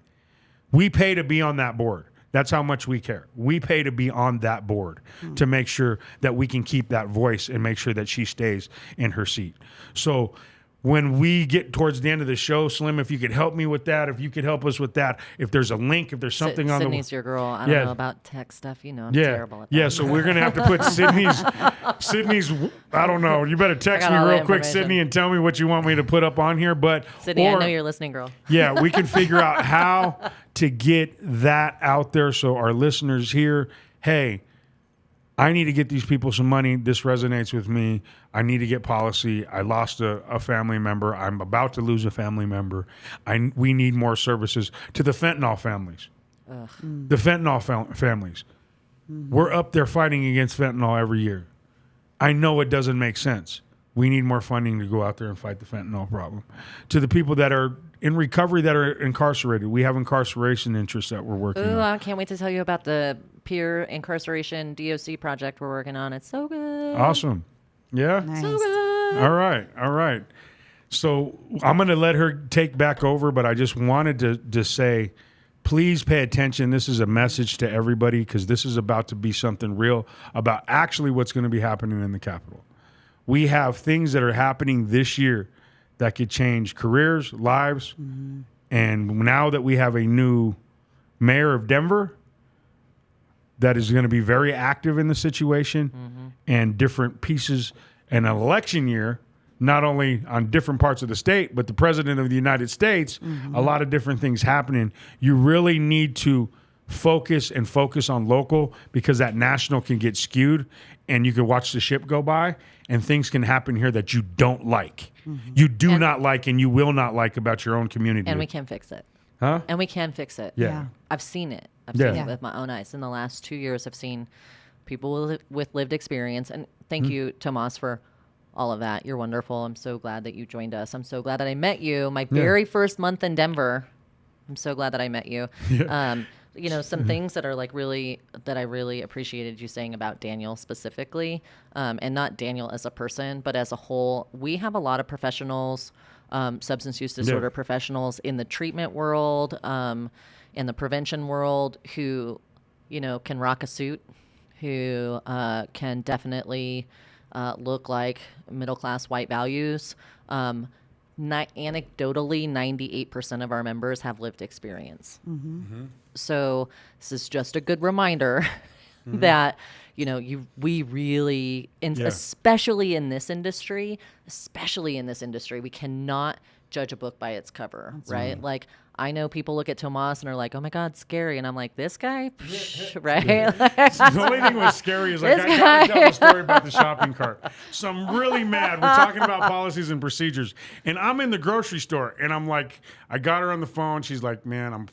We pay to be on that board. That's how much we care. We pay to be on that board to make sure that we can keep that voice and make sure that she stays in her seat. So when we get towards the end of the show, Slim, if you could help me with that, if you could help us with that, if there's a link, if there's something on the... Sydney's your girl. I don't know about tech stuff. You know, I'm terrible at that. Yeah, so we're going to have to put Sydney's, I don't know. You better text me real quick, Sydney, and tell me what you want me to put up on here. But Sydney, I know you're listening, girl. Yeah, we can figure out how to get that out there so our listeners hear, hey, I need to get these people some money. This resonates with me. I need to get policy. I lost a family member. I'm about to lose a family member. We need more services to the fentanyl families. The fentanyl families. We're up there fighting against fentanyl every year. I know it doesn't make sense. We need more funding to go out there and fight the fentanyl problem. To the people that are in recovery that are incarcerated, we have incarceration interests that we're working on. I can't wait to tell you about the peer incarceration DOC project we're working on. It's so good. Awesome. Yeah? Nice. So good. All right. So I'm going to let her take back over, but I just wanted to say, please pay attention. This is a message to everybody because this is about to be something real about actually what's going to be happening in the Capitol. We have things that are happening this year that could change careers, lives. And now that we have a new mayor of Denver that is going to be very active in the situation and different pieces, and an election year, not only on different parts of the state, but the president of the United States, a lot of different things happening. You really need to focus on local because that national can get skewed and you can watch the ship go by and things can happen here that you don't like. You do not like and you will not like about your own community. And we can fix it. Huh? And we can fix it. Yeah. I've seen it. I've seen it with my own eyes. In the last 2 years, I've seen people with lived experience. And thank you, Tomas, for all of that. You're wonderful. I'm so glad that you joined us. I'm so glad that I met you. My very first month in Denver. I'm so glad that I met you. You know, some things that are like that I really appreciated you saying about Daniel specifically, and not Daniel as a person, but as a whole. We have a lot of professionals, substance use disorder professionals in the treatment world, in the prevention world who, you know, can rock a suit, who can definitely look like middle-class white values. Anecdotally, 98% of our members have lived experience. So this is just a good reminder that, you know, we really, especially in this industry, we cannot judge a book by its cover, right? Like, I know people look at Tomas and are like, oh my God, scary. And I'm like, this guy? Right? The only thing was scary is like, I got to tell a story about the shopping cart. So I'm really mad. We're talking about policies and procedures. And I'm in the grocery store and I'm like, I got her on the phone. She's like, man, I'm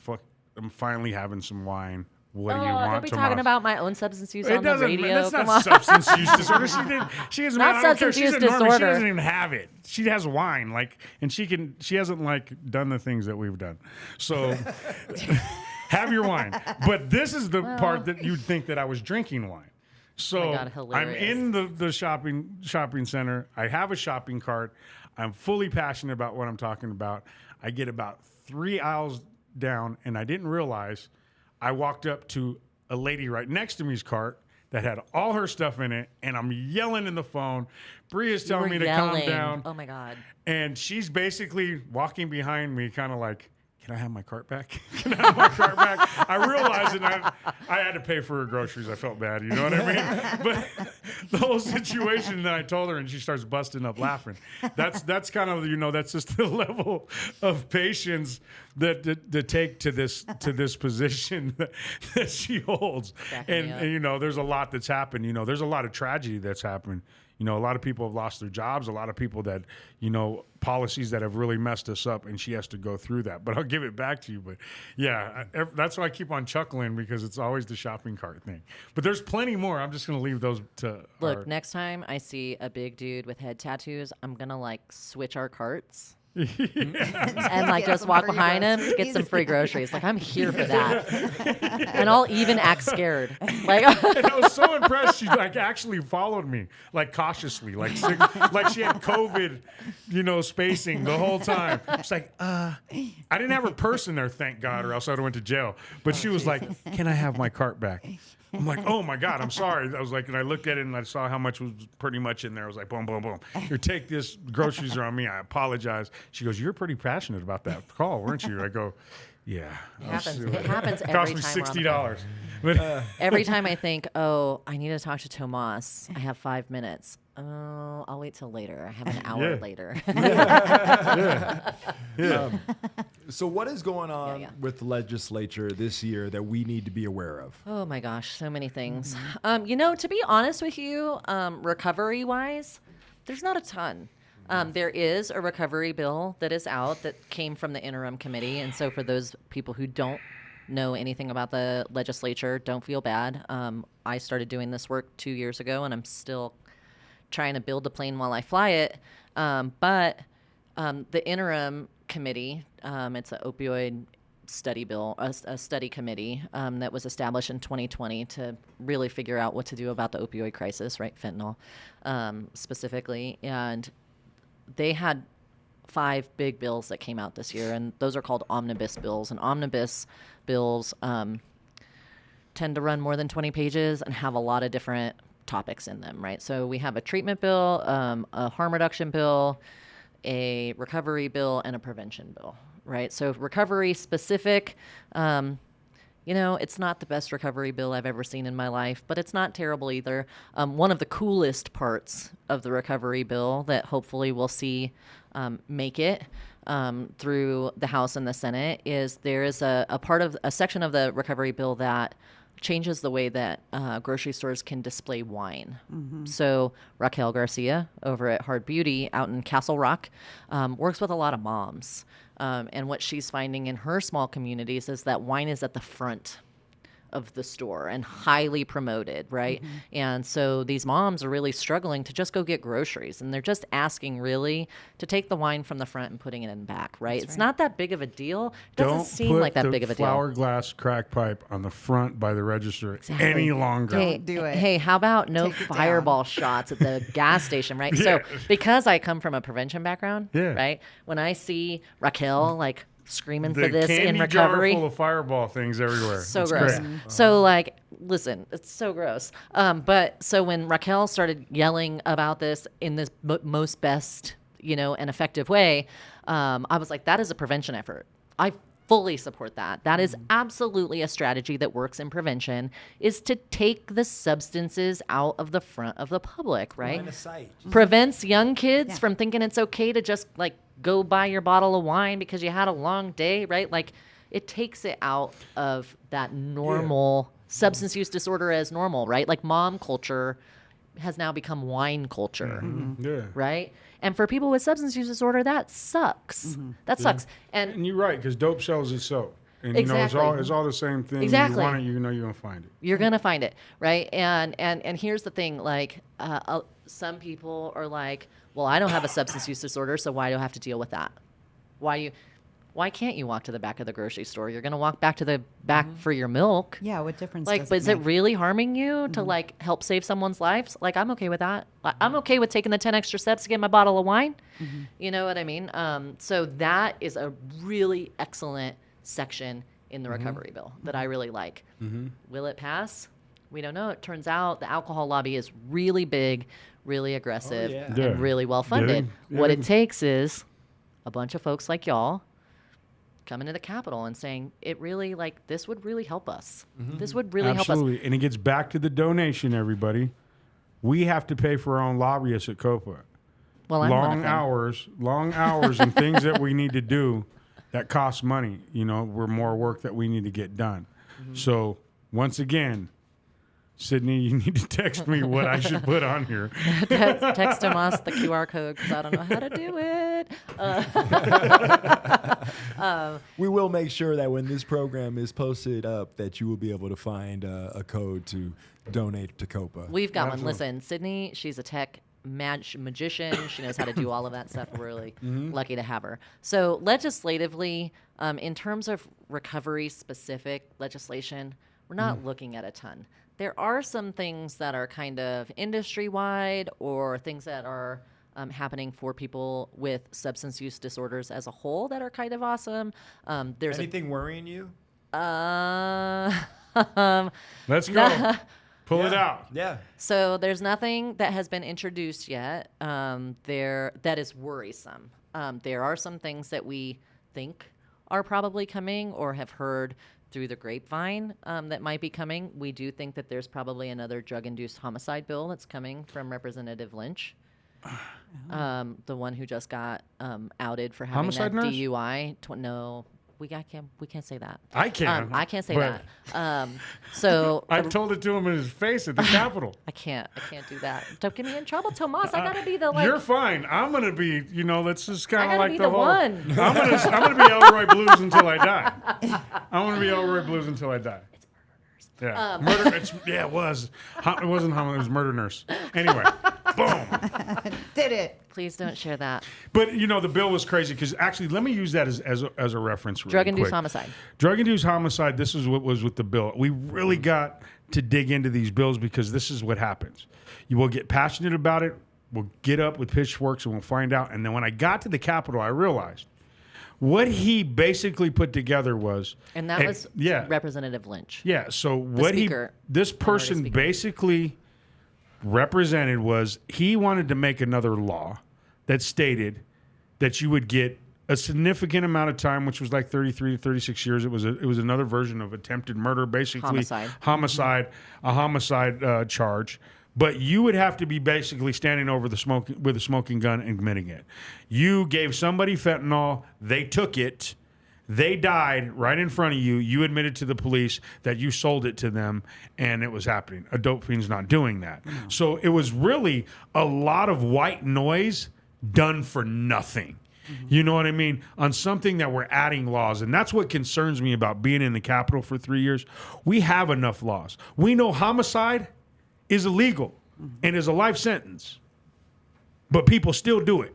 finally having some wine. What do you want, Don't be Tomas? talking about my own substance use on the radio. That's not substance use disorder. She doesn't. Not I don't care. substance She's use a normie. She disorder. doesn't even have it. She has wine, and she hasn't done the things that we've done. So have your wine. But this is the part that you'd think that I was drinking wine. So Oh my God, I'm hilarious. in the shopping center. I have a shopping cart. I'm fully passionate about what I'm talking about. I get about 3 aisles down, and I didn't realize I walked up to a lady right next to me's cart that had all her stuff in it, and I'm yelling in the phone. Breeah's You were telling me to yelling. calm down. Oh my God. And she's basically walking behind me, kind of like, can I have my cart back? Can I have my cart back? I realized that I had to pay for her groceries. I felt bad, you know what I mean? But the whole situation, then I told her, and she starts busting up laughing. That's kind of, that's just the level of patience that to take to this position that she holds. And there's a lot that's happened. There's a lot of tragedy that's happened. A lot of people have lost their jobs, a lot of people that, policies that have really messed us up, and she has to go through that. But I'll give it back to you. But yeah, that's why I keep on chuckling, because it's always the shopping cart thing. But there's plenty more. I'm just going to leave those to Look, next time I see a big dude with head tattoos, I'm going to switch our carts. And just walk behind him, get some free groceries. I'm here for that. And I'll even act scared. And I was so impressed. She actually followed me cautiously, like she had COVID, spacing the whole time. She's like, I didn't have her purse in there, thank God, or else I'd have went to jail. But she was like, can I have my cart back? I'm like, oh my God, I'm sorry. I was like, and I looked at it and I saw how much was pretty much in there. I was like, boom, boom, boom. Here, take this. Groceries are on me. I apologize. She goes, you're pretty passionate about that call, weren't you? I go, yeah. It happens It every cost time. me $60. But every time I think, oh, I need to talk to Tomas. I have 5 minutes. Oh, I'll wait till later. I have an hour later. So what is going on with the legislature this year that we need to be aware of? Oh my gosh, so many things. To be honest with you, recovery-wise, there's not a ton. There is a recovery bill that is out that came from the interim committee. And so for those people who don't know anything about the legislature, don't feel bad. I started doing this work 2 years ago, and I'm still trying to build the plane while I fly it. But the interim committee, it's an opioid study bill, a study committee that was established in 2020 to really figure out what to do about the opioid crisis, right? Fentanyl specifically. And they had 5 big bills that came out this year, and those are called omnibus bills. And omnibus bills tend to run more than 20 pages and have a lot of different topics in them, right? So we have a treatment bill, a harm reduction bill, a recovery bill, and a prevention bill, right? So recovery specific, it's not the best recovery bill I've ever seen in my life, but it's not terrible either. One of the coolest parts of the recovery bill that hopefully we'll see make it through the House and the Senate is there is a section of the recovery bill that changes the way that grocery stores can display wine. Mm-hmm. So Raquel Garcia over at Hard Beauty out in Castle Rock works with a lot of moms. And what she's finding in her small communities is that wine is at the front of the store and highly promoted, right? Mm-hmm. And so these moms are really struggling to just go get groceries, and they're just asking really to take the wine from the front and putting it in the back, right? It's not that big of a deal. It doesn't seem like that big of a deal. Don't put the flower glass crack pipe on the front by the register any longer. Don't do it. Hey, how about no fireball shots at the gas station, right? So because I come from a prevention background, right? When I see Raquel screaming for this in recovery. Jar full of fireball things everywhere. So it's gross. Great. So listen, it's so gross. But so when Raquel started yelling about this in this most best, and effective way, I was like, that is a prevention effort. I fully support that. That is absolutely a strategy that works in prevention, is to take the substances out of the front of the public, right? Line of sight. Prevents young kids from thinking it's okay to just go buy your bottle of wine because you had a long day, right? It takes it out of that normal substance use disorder as normal, right? Mom culture has now become wine culture, right? And for people with substance use disorder, that sucks. Mm-hmm. That sucks. And you're right, because dope sells itself. And exactly. It's all the same thing. Exactly. You want it, you're gonna find it. You're gonna find it, right? And here's the thing, some people are like, well, I don't have a substance use disorder, so why do I have to deal with that? why can't you walk to the back of the grocery store? You're going to walk back to the back for your milk. Yeah, what difference Like, does but it is it make? really harming you to like help save someone's lives? Like, I'm okay with that. I'm okay with taking the 10 extra steps to get my bottle of wine. You know what I mean? So that is a really excellent section in the recovery bill that I really like. Will it pass? We don't know. It turns out the alcohol lobby is really big, really aggressive, yeah. and really well funded. What it takes is a bunch of folks like y'all coming to the Capitol and saying, it really, like, this would really help us. This would really help us. Absolutely. And it gets back to the donation, everybody. We have to pay for our own lobbyists at COPA. Well, I'm one of them. long hours and things that we need to do that cost money. You know, we're more work that we need to get done. So once again, Sydney, you need to text me what I should put on here. Text Tomas the QR code because I don't know how to do it. We will make sure that when this program is posted up, that you will be able to find a code to donate to COPA. We've got one. Listen, Sydney, she's a tech magician. She knows how to do all of that stuff. We're really lucky to have her. So legislatively, in terms of recovery-specific legislation, we're not looking at a ton. There are some things that are kind of industry-wide or things that are happening for people with substance use disorders as a whole that are kind of awesome. There's anything worrying you? Let's go. Pull it out. Yeah. So there's nothing that has been introduced yet that is worrisome. There are some things that we think are probably coming or have heard through the grapevine that might be coming. We do think that there's probably another drug-induced homicide bill that's coming from Representative Lynch, the one who just got outed for having Homicide that nurse? DUI. No, we can't say that. I can. I can't say but that. So I told it to him in his face at the Capitol. I can't do that. Don't get me in trouble, Tomas. I gotta be the like. You're fine. I'm gonna be. You know, that's just kind I of gotta like be the the whole. one. I'm gonna be Elroy Blues until I die. I'm gonna be Elroy Blues until I die. It's murder nurse. Yeah, murder. It was. It wasn't homicide. It was murder nurse. Anyway, boom. Did it. Please don't share that. But you know, the bill was crazy because actually, let me use that as a reference. Really Drug-induced quick. homicide. Drug-induced homicide. This is what was with the bill. We really got to dig into these bills because this is what happens. You will get passionate about it. We'll get up with pitchforks and we'll find out. And then when I got to the Capitol, I realized what he basically put together was, And that was Representative Lynch. Yeah. So what this person basically represented was he wanted to make another law that stated that you would get a significant amount of time, which was like 33 to 36 years. It was another version of attempted murder, basically homicide, a homicide charge. But you would have to be basically standing over with a smoking gun and committing it. You gave somebody fentanyl, they took it, they died right in front of you. You admitted to the police that you sold it to them, and it was happening. A dope fiend's not doing that. So it was really a lot of white noise done for nothing. You know what I mean? On something that we're adding laws. And that's what concerns me about being in the Capitol for 3 years. We have enough laws. We know homicide is illegal and is a life sentence, but people still do it.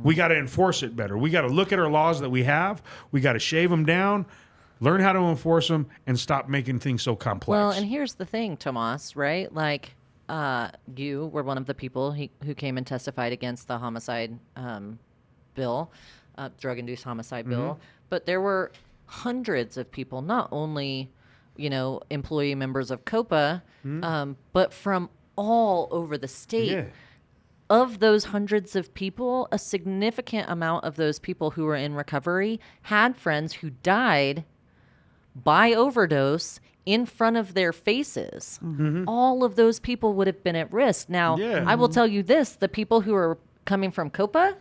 We got to enforce it better. We got to look at our laws that we have. We got to shave them down, learn how to enforce them, and stop making things so complex. Well, and here's the thing, Tomas, right? Like, you were one of the people who came and testified against the homicide bill, drug-induced homicide bill. But there were hundreds of people, not only, employee members of COPA, but from all over the state. Yeah. Of those hundreds of people, a significant amount of those people who were in recovery had friends who died by overdose in front of their faces. All of those people would have been at risk. Now, I will tell you this, the people who are coming from COPA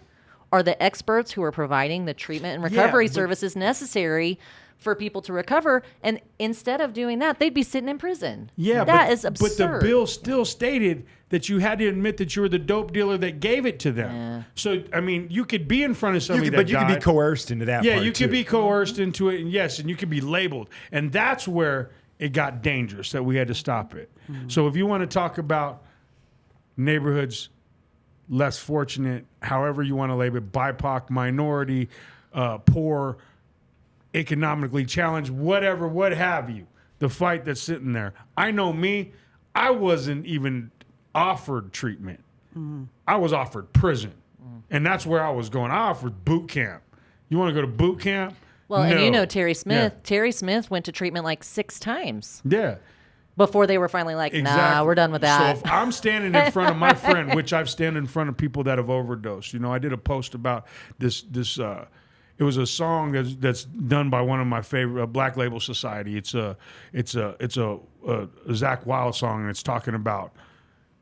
are the experts who are providing the treatment and recovery services necessary for people to recover, and instead of doing that, they'd be sitting in prison. Yeah, that is absurd. But the bill still stated that you had to admit that you were the dope dealer that gave it to them. Yeah. So, I mean, you could be in front of somebody But you died. could be coerced into that. Yeah, part you too. could be coerced into it, and yes, and you could be labeled, and that's where it got dangerous. That we had to stop it. So, if you want to talk about neighborhoods less fortunate, however you want to label it, BIPOC, minority, poor, economically challenged, whatever, what have you, the fight that's sitting there. I know me, I wasn't even offered treatment. I was offered prison. And that's where I was going. I offered boot camp. You want to go to boot camp? Well, No. and you know Terry Smith. Yeah. Terry Smith went to treatment like 6 times Yeah. before they were finally like, nah, Exactly. we're done with that. So if I'm standing in front of my friend, which I've stand in front of people that have overdosed. I did a post about this. It was a song that's done by one of my favorite Black Label Society. It's a Zach Wild song, and it's talking about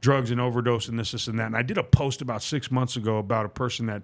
drugs and overdose and this and that. And I did a post about 6 months ago about a person that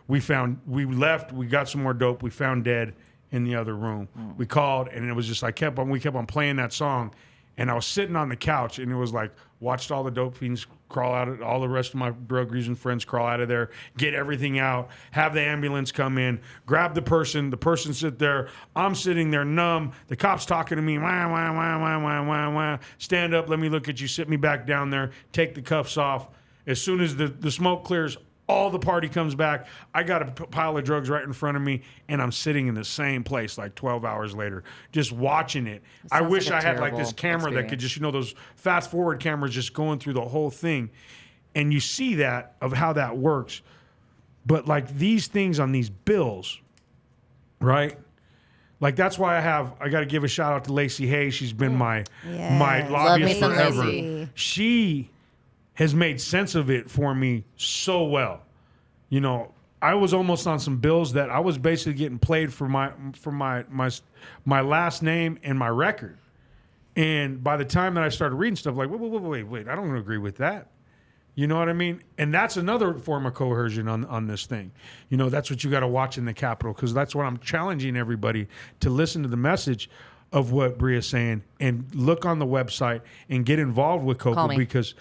we found. We left. We got some more dope. We found dead in the other room. We called, and it was just we kept on playing that song. And I was sitting on the couch, and it was like, watched all the dope fiends crawl out, all the rest of my drug using friends crawl out of there, get everything out, have the ambulance come in, grab the person sit there. I'm sitting there numb. The cop's talking to me, wah, wah, wah, wah, wah, wah, wah. Stand up, let me look at you, sit me back down there, take the cuffs off. As soon as the smoke clears, all the party comes back. I got a pile of drugs right in front of me, and I'm sitting in the same place like 12 hours later, just watching it. I wish like a I had like this terrible camera that could just, those fast forward cameras just going through the whole thing. And you see that of how that works. But like these things on these bills, right? Like that's why I got to give a shout out to Lacey Hayes. She's been my lobbyist Love me some forever. Lacey. She has made sense of it for me so well. I was almost on some bills that I was basically getting played for my last name and my record. And by the time that I started reading stuff, like, wait, I don't agree with that. You know what I mean? And that's another form of coercion on this thing. That's what you got to watch in the Capitol, because that's what I'm challenging everybody to listen to the message of what Breeah's saying and look on the website and get involved with Call COPA me. because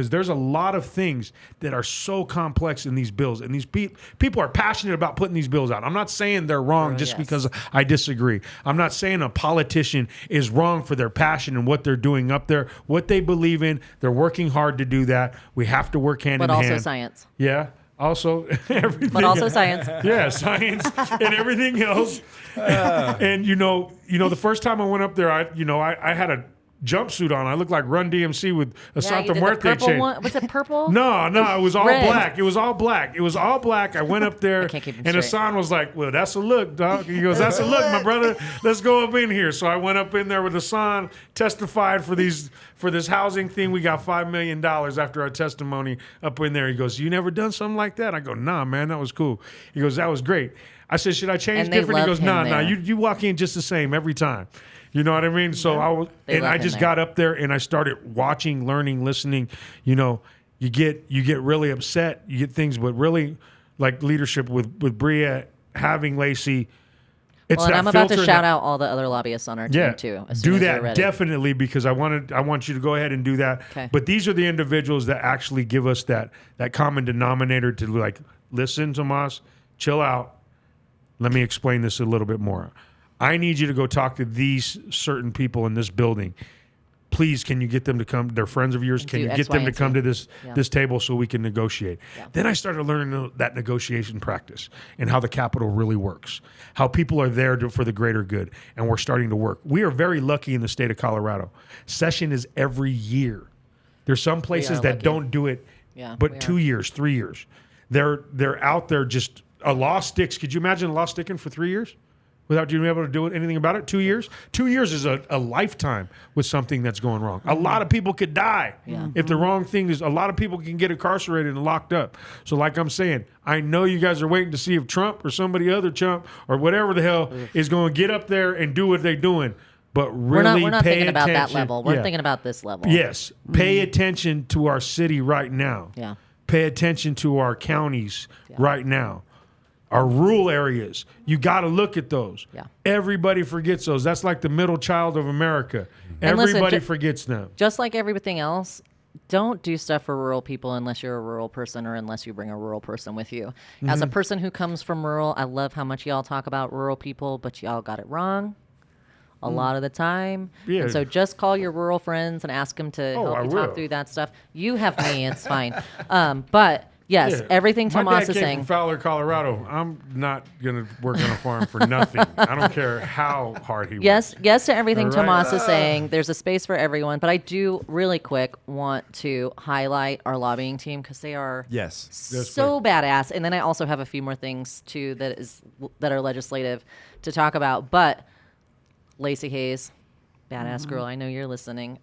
there's a lot of things that are so complex in these bills, and these people are passionate about putting these bills out. I'm not saying they're wrong just because I disagree. I'm not saying a politician is wrong for their passion and what they're doing up there, what they believe in. They're working hard to do that. We have to work hand in hand. But also science. Yeah. Also, everything. But also science. Yeah, science and everything else. And the first time I went up there, I had a jumpsuit on. I looked like Run DMC with a Santa Muerte chain. Was it purple? No, it was all Red. black. It was all black. I went up there, can't keep 'em and straight. Hassan was like, "Well, that's a look, dog." He goes, "That's a look, my brother. Let's go up in here." So I went up in there with Hassan, testified for this housing thing. We got $5 million after our testimony up in there. He goes, "You never done something like that?" I go, "Nah, man, that was cool." He goes, "That was great." I said, "Should I change And they different?" He love goes, him "Nah, there. you walk in just the same every time." You know what I mean? So They love I him just there. got up there and I started watching, learning, listening. You get really upset. You get things, but really, like leadership with Breeah, having Lacey. It's Well, and that I'm about to filter shout that- out all the other lobbyists on our team too. As soon do as you're that ready. definitely, because I want you to go ahead and do that. Okay. But these are the individuals that actually give us that common denominator to like, listen, Tomas, chill out. Let me explain this a little bit more. I need you to go talk to these certain people in this building. Please, can you get them to come? They're friends of yours. Can Do you X, get Y, them to and come Z. to this table so we can negotiate? Yeah. Then I started learning that negotiation practice and how the Capitol really works, how people are there for the greater good, and we're starting to work. We are very lucky in the state of Colorado. Session is every year. There's some places that lucky. don't do it, Yeah, but we 2 are. years, 3 years. They're out there just, a law sticks. Could you imagine a law sticking for 3 years? Without you being able to do anything about it? 2 years? 2 years is a lifetime with something that's going wrong. A lot of people could die if the wrong thing is. A lot of people can get incarcerated and locked up. So like I'm saying, I know you guys are waiting to see if Trump or somebody other Trump or whatever the hell is going to get up there and do what they're doing. But really We're not pay thinking about that attention. level. We're Yeah. thinking about this level. Yes. Pay attention to our city right now. Yeah. Pay attention to our counties right now. Our rural areas. You got to look at those. Yeah. Everybody forgets those. That's like the middle child of America. And listen, Everybody forgets them. Just like everything else, don't do stuff for rural people unless you're a rural person or unless you bring a rural person with you. As a person who comes from rural, I love how much y'all talk about rural people, but y'all got it wrong a lot of the time. Yeah. And so just call your rural friends and ask them to Oh, help I you will. talk through that stuff. You have me, it's fine. But Yes, everything My Tomas dad is came saying. from Fowler, Colorado. I'm not going to work on a farm for nothing. I don't care how hard he works. Yes to everything All right. Tomas is saying. There's a space for everyone, but I do really quick want to highlight our lobbying team because they are so badass. And then I also have a few more things too that are legislative to talk about. But Lacey Hayes, badass girl, I know you're listening.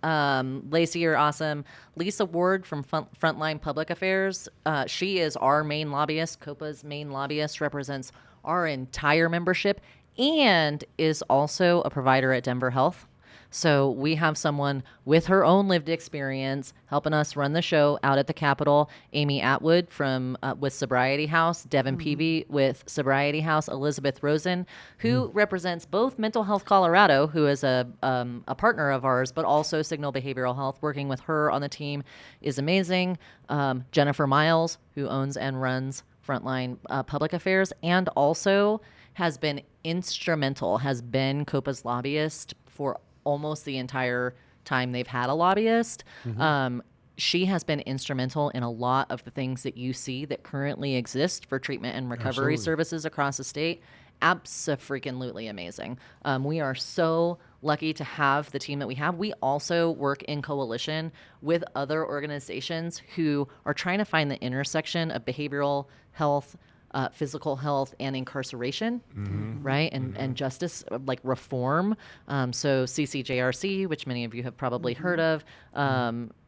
Lacey, you're awesome. Lisa Ward from Frontline Public Affairs. She is our main lobbyist. COPA's main lobbyist, represents our entire membership and is also a provider at Denver Health. So we have someone with her own lived experience helping us run the show out at the Capitol. Amy Atwood from with Sobriety House, Devin Peavy with Sobriety House, Elizabeth Rosen, who represents both Mental Health Colorado, who is a partner of ours, but also Signal Behavioral Health. Working with her on the team is amazing. Jennifer Miles, who owns and runs Frontline Public Affairs, and also has been COPA's lobbyist for almost the entire time they've had a lobbyist. She has been instrumental in a lot of the things that you see that currently exist for treatment and recovery services across the state. Abso-freaking-lutely amazing. We are so lucky to have the team that we have. We also work in coalition with other organizations who are trying to find the intersection of behavioral health, physical health, and incarceration, right? And justice, like reform. So CCJRC, which many of you have probably heard of,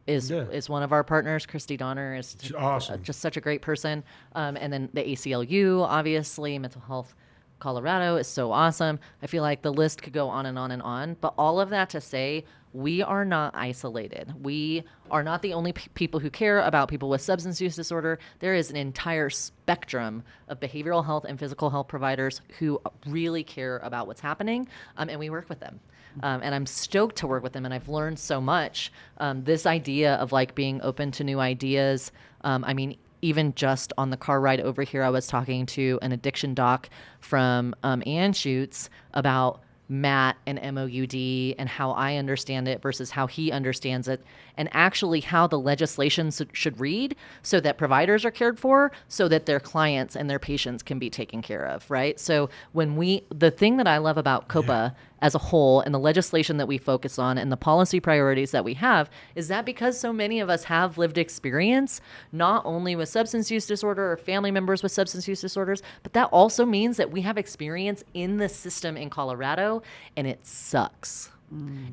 is one of our partners. Christy Donner is awesome. Just such a great person. And then the ACLU, obviously, Mental Health Colorado is so awesome. I feel like the list could go on and on and on. But all of that to say, we are not isolated. We are not the only people who care about people with substance use disorder. There is an entire spectrum of behavioral health and physical health providers who really care about what's happening, and we work with them. And I'm stoked to work with them, and I've learned so much. This idea of like being open to new ideas, I mean, even just on the car ride over here, I was talking to an addiction doc from Anschutz about MAT and MOUD and how I understand it versus how he understands it, and actually how the legislation should read so that providers are cared for, so that their clients and their patients can be taken care of, right? So the thing that I love about COPA as a whole and the legislation that we focus on and the policy priorities that we have is that because so many of us have lived experience, not only with substance use disorder or family members with substance use disorders, but that also means that we have experience in the system in Colorado, and it sucks.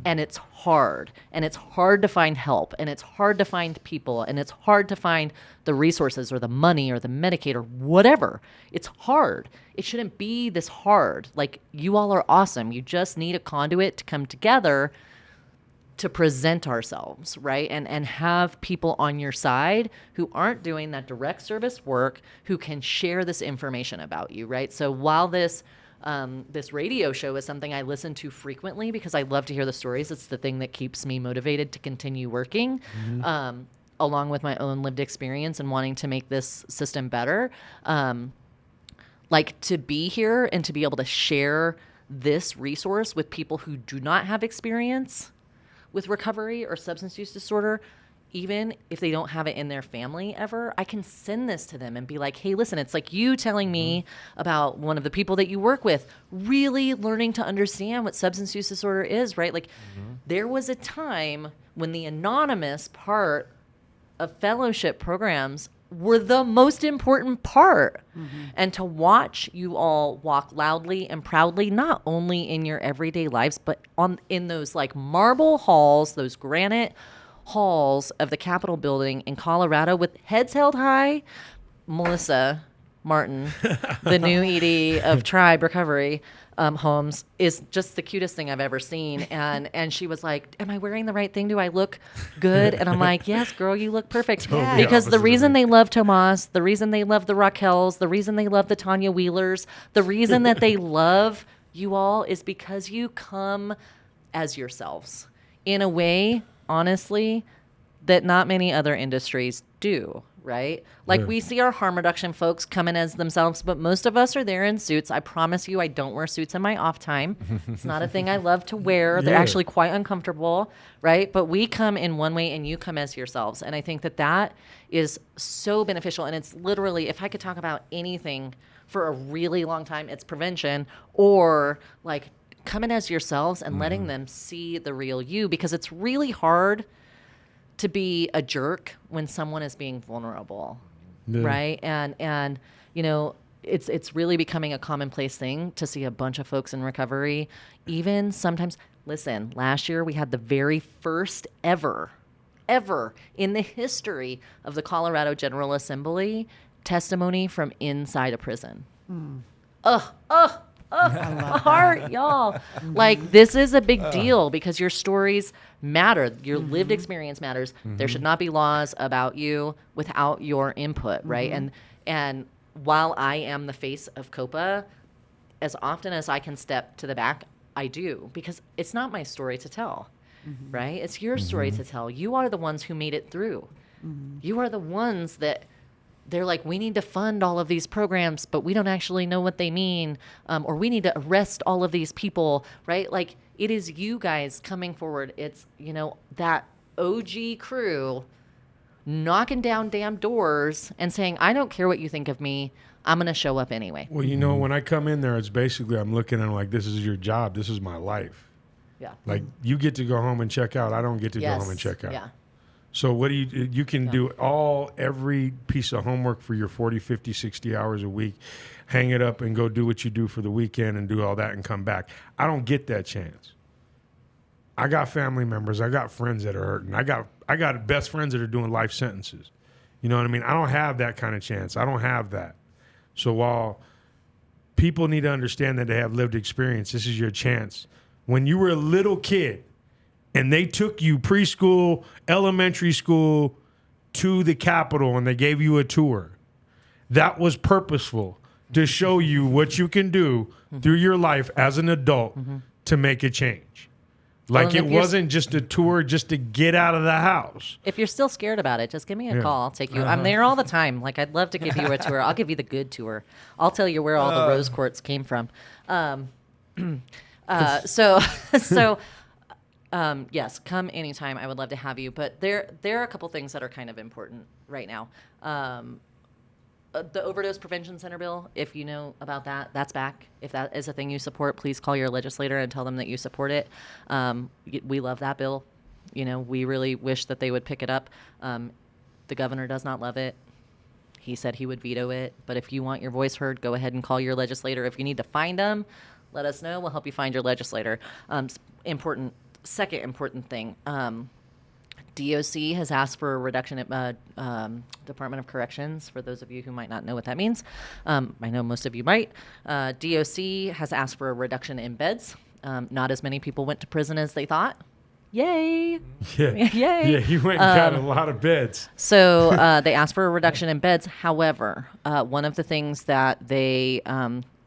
And it's hard to find help, and it's hard to find people, and it's hard to find the resources or the money or the Medicaid or whatever. It's hard. It shouldn't be this hard. Like, you all are awesome. You just need a conduit to come together to present ourselves, right? And have people on your side who aren't doing that direct service work, who can share this information about you, right? So while this radio show is something I listen to frequently because I love to hear the stories. It's the thing that keeps me motivated to continue working, along with my own lived experience and wanting to make this system better. Like, to be here and to be able to share this resource with people who do not have experience with recovery or substance use disorder, even if they don't have it in their family ever, I can send this to them and be like, hey, listen, it's like you telling me about one of the people that you work with, really learning to understand what substance use disorder is, right? Like, there was a time when the anonymous part of fellowship programs were the most important part. And to watch you all walk loudly and proudly, not only in your everyday lives, but in those like marble halls, those granite halls of the Capitol building in Colorado with heads held high. Melissa Martin, the new ED of Tribe Recovery Homes, is just the cutest thing I've ever seen. And she was like, am I wearing the right thing? Do I look good? And I'm like, yes, girl, you look perfect. Totally Because the opposite reason of me. they love Tomas, the reason they love the Raquels, the reason they love the Tanya Wheelers, the reason that they love you all is because you come as yourselves in a way, honestly, that not many other industries do, right? Like we see our harm reduction folks come in as themselves, but most of us are there in suits. I promise you, I don't wear suits in my off time. It's not a thing I love to wear. They're actually quite uncomfortable, right? But we come in one way and you come as yourselves. And I think that that is so beneficial. And it's literally, if I could talk about anything for a really long time, it's prevention, or like come in as yourselves and letting them see the real you, because it's really hard to be a jerk when someone is being vulnerable, right? And you know, it's really becoming a commonplace thing to see a bunch of folks in recovery. Even sometimes, listen, last year we had the very first ever in the history of the Colorado General Assembly testimony from inside a prison. My heart, y'all. Like, this is a big deal because your stories matter. Your lived experience matters. There should not be laws about you without your input, right? And while I am the face of COPA, as often as I can step to the back, I do, because it's not my story to tell, right? It's your story to tell. You are the ones who made it through. You are the ones that they're like, we need to fund all of these programs, but we don't actually know what they mean, or we need to arrest all of these people, right? Like, it is you guys coming forward. It's, you know, that OG crew knocking down damn doors and saying, I don't care what you think of me. I'm going to show up anyway. Well, you know, when I come in there, it's basically I'm looking at it like, this is your job. This is my life. Yeah. Like, you get to go home and check out. I don't get to go home and check out. Yeah. So what do you can do every piece of homework for your 40, 50, 60 hours a week, hang it up and go do what you do for the weekend and do all that and come back. I don't get that chance. I got family members. I got friends that are hurting. I got best friends that are doing life sentences. You know what I mean? I don't have that kind of chance. I don't have that. So while people need to understand that they have lived experience, this is your chance. When you were a little kid, and they took you preschool, elementary school to the Capitol and they gave you a tour, that was purposeful to show you what you can do through your life as an adult to make a change. Like, it wasn't just a tour just to get out of the house. If you're still scared about it, just give me a call. I'll take you. I'm there all the time. Like, I'd love to give you a tour. I'll give you the good tour. I'll tell you where all the rose quartz came from. Yes, come anytime. I would love to have you. But there are a couple things that are kind of important right now. The Overdose Prevention Center bill, if you know about that, that's back. If that is a thing you support, please call your legislator and tell them that you support it. We love that bill. You know, we really wish that they would pick it up. The governor does not love it. He said he would veto it. But if you want your voice heard, go ahead and call your legislator. If you need to find them, let us know. We'll help you find your legislator. Second important thing. DOC has asked for a reduction at Department of Corrections, for those of you who might not know what that means. I know most of you might. DOC has asked for a reduction in beds. Not as many people went to prison as they thought. Yay! Yeah, Yay! Yeah, he went and got a lot of beds. So they asked for a reduction in beds. However, one of the things that they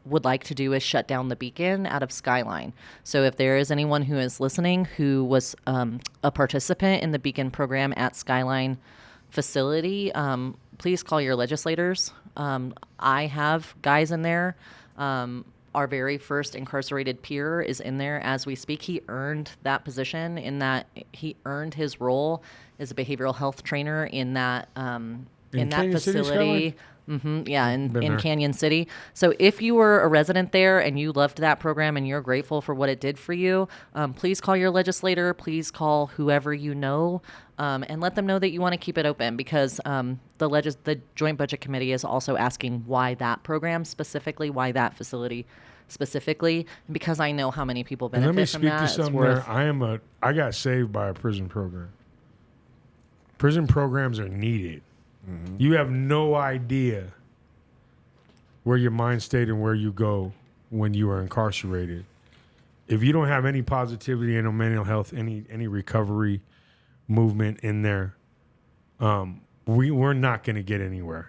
would like to do is shut down the Beacon out of Skyline. So if there is anyone who is listening who was a participant in the Beacon program at Skyline facility, please call your legislators. I have guys in there. Our very first incarcerated peer is in there as we speak. He earned that position in that he earned his role as a behavioral health trainer in that facility. In Canyon City. So if you were a resident there and you loved that program and you're grateful for what it did for you, please call your legislator, please call whoever you know, and let them know that you want to keep it open, because the Joint Budget Committee is also asking why that program specifically, why that facility specifically, because I know how many people benefit from that. Let me speak to something there. I got saved by a prison program. Prison programs are needed. Mm-hmm. You have no idea where your mind state and where you go when you are incarcerated. If you don't have any positivity and no mental health, any recovery movement in there, we're not going to get anywhere.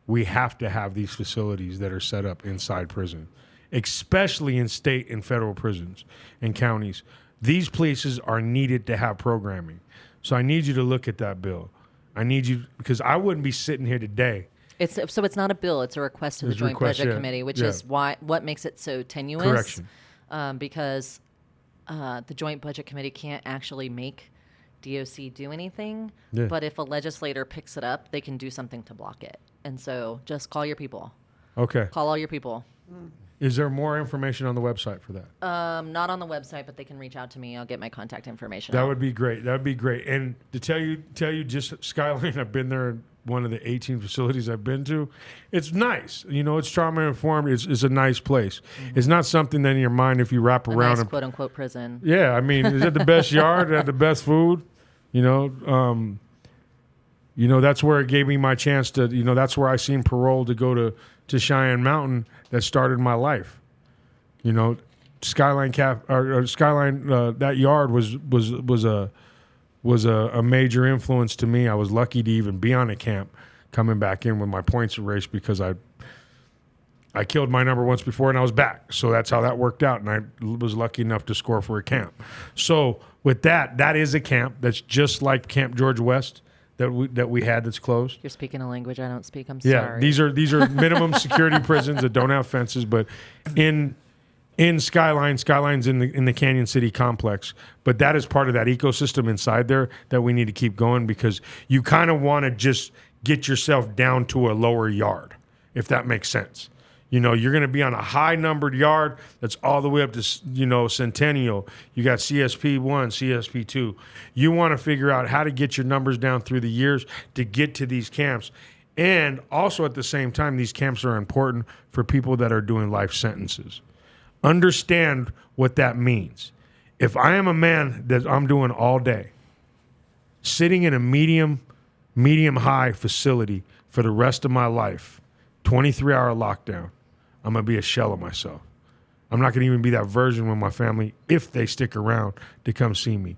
We have to have these facilities that are set up inside prison, especially in state and federal prisons and counties. These places are needed to have programming. So I need you to look at that bill. I need you, because I wouldn't be sitting here today. It's not a bill. It's a request to the Joint Budget Committee, which is what makes it so tenuous. Correction. Because the Joint Budget Committee can't actually make DOC do anything. Yeah. But if a legislator picks it up, they can do something to block it. And so just call your people. Okay. Call all your people. Is there more information on the website for that? Not on the website, but they can reach out to me. I'll get my contact information. That would be great. That would be great. And to tell you, just Skyline, I've been there. One of the 18 facilities I've been to, it's nice. It's trauma informed. It's a nice place. Mm-hmm. It's not something that in your mind, if you wrap around nice quote unquote prison. Yeah, I mean, is it the best yard? Is it the best food? That's where it gave me my chance to. That's where I seen parole to go to Cheyenne Mountain. That started my life. Skyline Skyline. That yard was a major influence to me. I was lucky to even be on a camp, coming back in with my points erased because I killed my number once before and I was back. So that's how that worked out, and I was lucky enough to score for a camp. So with that is a camp that's just like Camp George West that we had that's closed. You're speaking a language I don't speak. I'm sorry. Yeah, these are minimum security prisons that don't have fences, but in Skyline's in the Canyon City complex, but that is part of that ecosystem inside there that we need to keep going, because you kind of want to just get yourself down to a lower yard, if that makes sense. You're going to be on a high numbered yard that's all the way up to Centennial. You got CSP 1, CSP 2. You want to figure out how to get your numbers down through the years to get to these camps. And also at the same time, these camps are important for people that are doing life sentences. Understand what that means. If I am a man that I'm doing all day, sitting in a medium high facility for the rest of my life, 23-hour lockdown, I'm going to be a shell of myself. I'm not going to even be that version with my family if they stick around to come see me.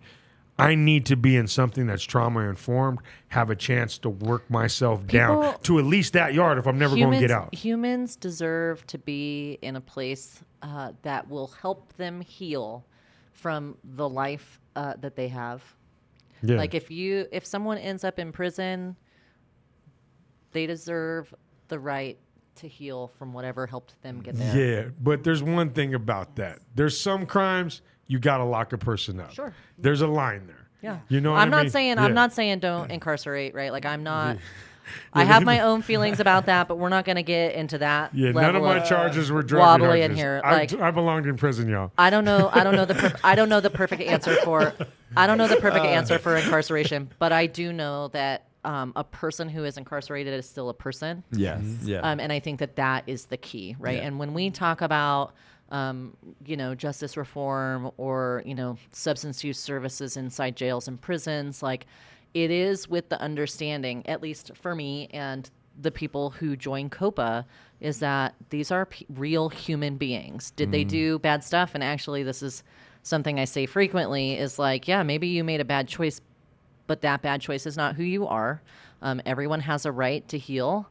I need to be in something that's trauma-informed, have a chance to work myself down to at least that yard if I'm never going to get out. Humans deserve to be in a place that will help them heal from the life that they have. Yeah. Like if someone ends up in prison, they deserve the right to heal from whatever helped them get there. Yeah, but there's one thing about that. There's some crimes you got to lock a person up. Sure. There's a line there. Yeah. You know what I mean? I'm not saying don't incarcerate, right? Like I'm not I have my own feelings about that, but we're not going to get into that. Yeah, none of my charges were drug wobbly charges. In here. I belonged in prison, y'all. I don't know the perfect answer for incarceration, but I do know that a person who is incarcerated is still a person. Yes. Mm-hmm. Yeah. And I think that is the key, right? Yeah. And when we talk about justice reform or substance use services inside jails and prisons, like it is with the understanding, at least for me and the people who join COPA, is that these are real human beings. Did they do bad stuff? And actually, this is something I say frequently is like, yeah, maybe you made a bad choice, but that bad choice is not who you are. Everyone has a right to heal.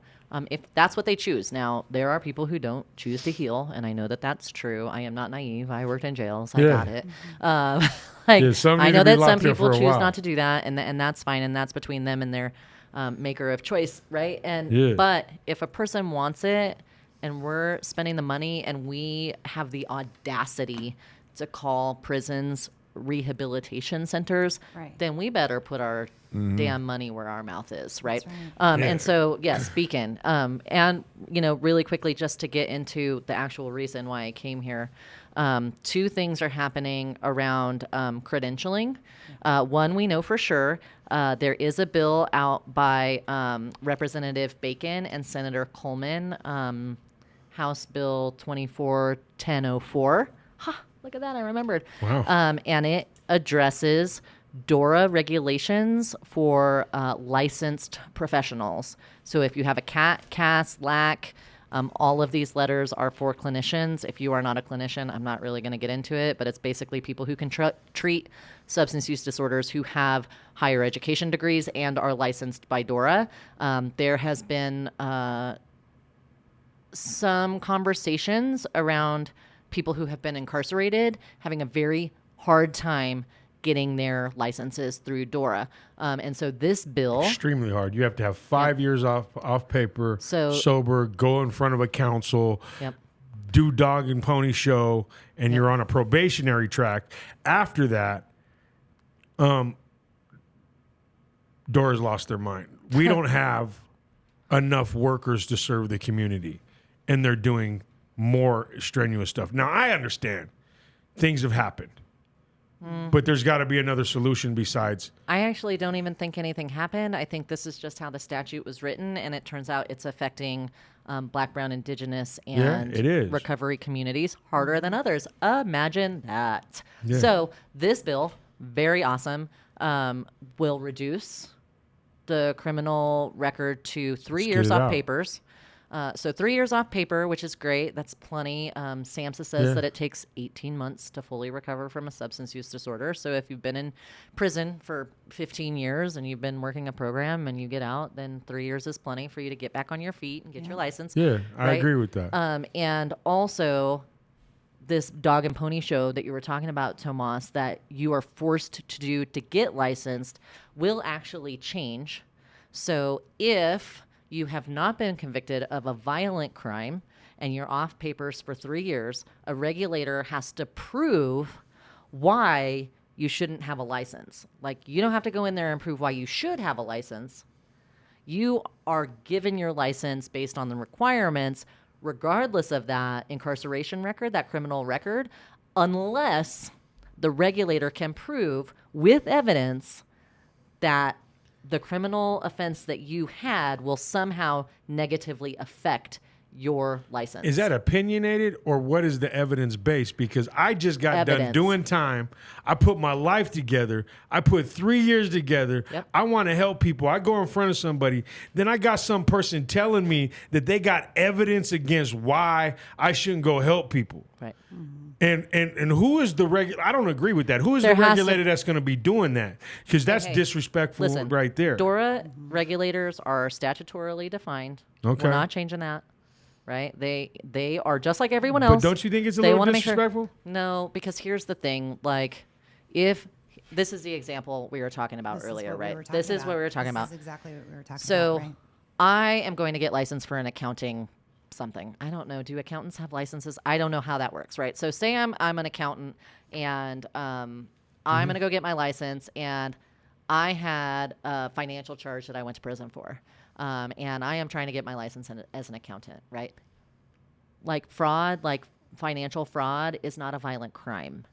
If that's what they choose. Now, there are people who don't choose to heal, and I know that that's true. I am not naive. I worked in jails. I got it. I know that some people choose not to do that, and that's fine, and that's between them and their maker of choice, right? But if a person wants it, and we're spending the money, and we have the audacity to call prisons rehabilitation centers, right, then we better put our damn money where our mouth is, right? And so, speaking, and really quickly, just to get into the actual reason why I came here, two things are happening around credentialing. One, we know for sure, there is a bill out by Representative Bacon and Senator Coleman, House Bill 24-1004. Look at that, I remembered. Wow. And it addresses DORA regulations for licensed professionals. So if you have a CAT, CAS, LAC, all of these letters are for clinicians. If you are not a clinician, I'm not really going to get into it, but it's basically people who can treat substance use disorders who have higher education degrees and are licensed by DORA. There has been some conversations around people who have been incarcerated having a very hard time getting their licenses through DORA. And so this bill... Extremely hard. You have to have 5 years off paper, So- sober, go in front of a council, Yep. do dog and pony show, and you're on a probationary track. After that, DORA's lost their mind. We don't have enough workers to serve the community, and they're doing more strenuous stuff. Now, I understand things have happened, but there's got to be another solution besides. I actually don't even think anything happened. I think this is just how the statute was written, and it turns out it's affecting Black, Brown, Indigenous, and it is. recovery communities harder than others. Imagine that. Yeah. So this bill, very awesome, will reduce the criminal record to 3 Let's years get it off out. papers. So 3 years off paper, which is great. That's plenty. SAMHSA says that it takes 18 months to fully recover from a substance use disorder. So if you've been in prison for 15 years and you've been working a program and you get out, then 3 years is plenty for you to get back on your feet and get your license. Yeah, I right? agree with that. And also, this dog and pony show that you were talking about, Tomas, that you are forced to do to get licensed will actually change. So if you have not been convicted of a violent crime and you're off papers for 3 years, a regulator has to prove why you shouldn't have a license. Like, you don't have to go in there and prove why you should have a license. You are given your license based on the requirements, regardless of that incarceration record, that criminal record, unless the regulator can prove with evidence that the criminal offense that you had will somehow negatively affect your license. Is that opinionated, or what is the evidence based? Because I just got done Evidence. doing time. I put my life together. I put 3 years together. Yep. I want to help people. I go in front of somebody. Then I got some person telling me that they got evidence against why I shouldn't go help people. Right. And who is the regulator? I don't agree with that. Who is There the has to- regulator that's going to be doing that? Because that's Hey, disrespectful Listen, right there. DORA regulators are statutorily defined. Okay. We're not changing that. Right? They are just like everyone else. But don't you think it's a They little wanna make sure- disrespectful? No, because here's the thing. Like, if this is the example we were talking about This is earlier, what we right? were This talking is what we were talking about. This is exactly what we were talking So about. Right? I am going to get licensed for an accounting something. I don't know. Do accountants have licenses? I don't know how that works, right? So say I'm an accountant and I'm going to go get my license, and I had a financial charge that I went to prison for. And I am trying to get my license as an accountant, right? Like fraud, like financial fraud is not a violent crime,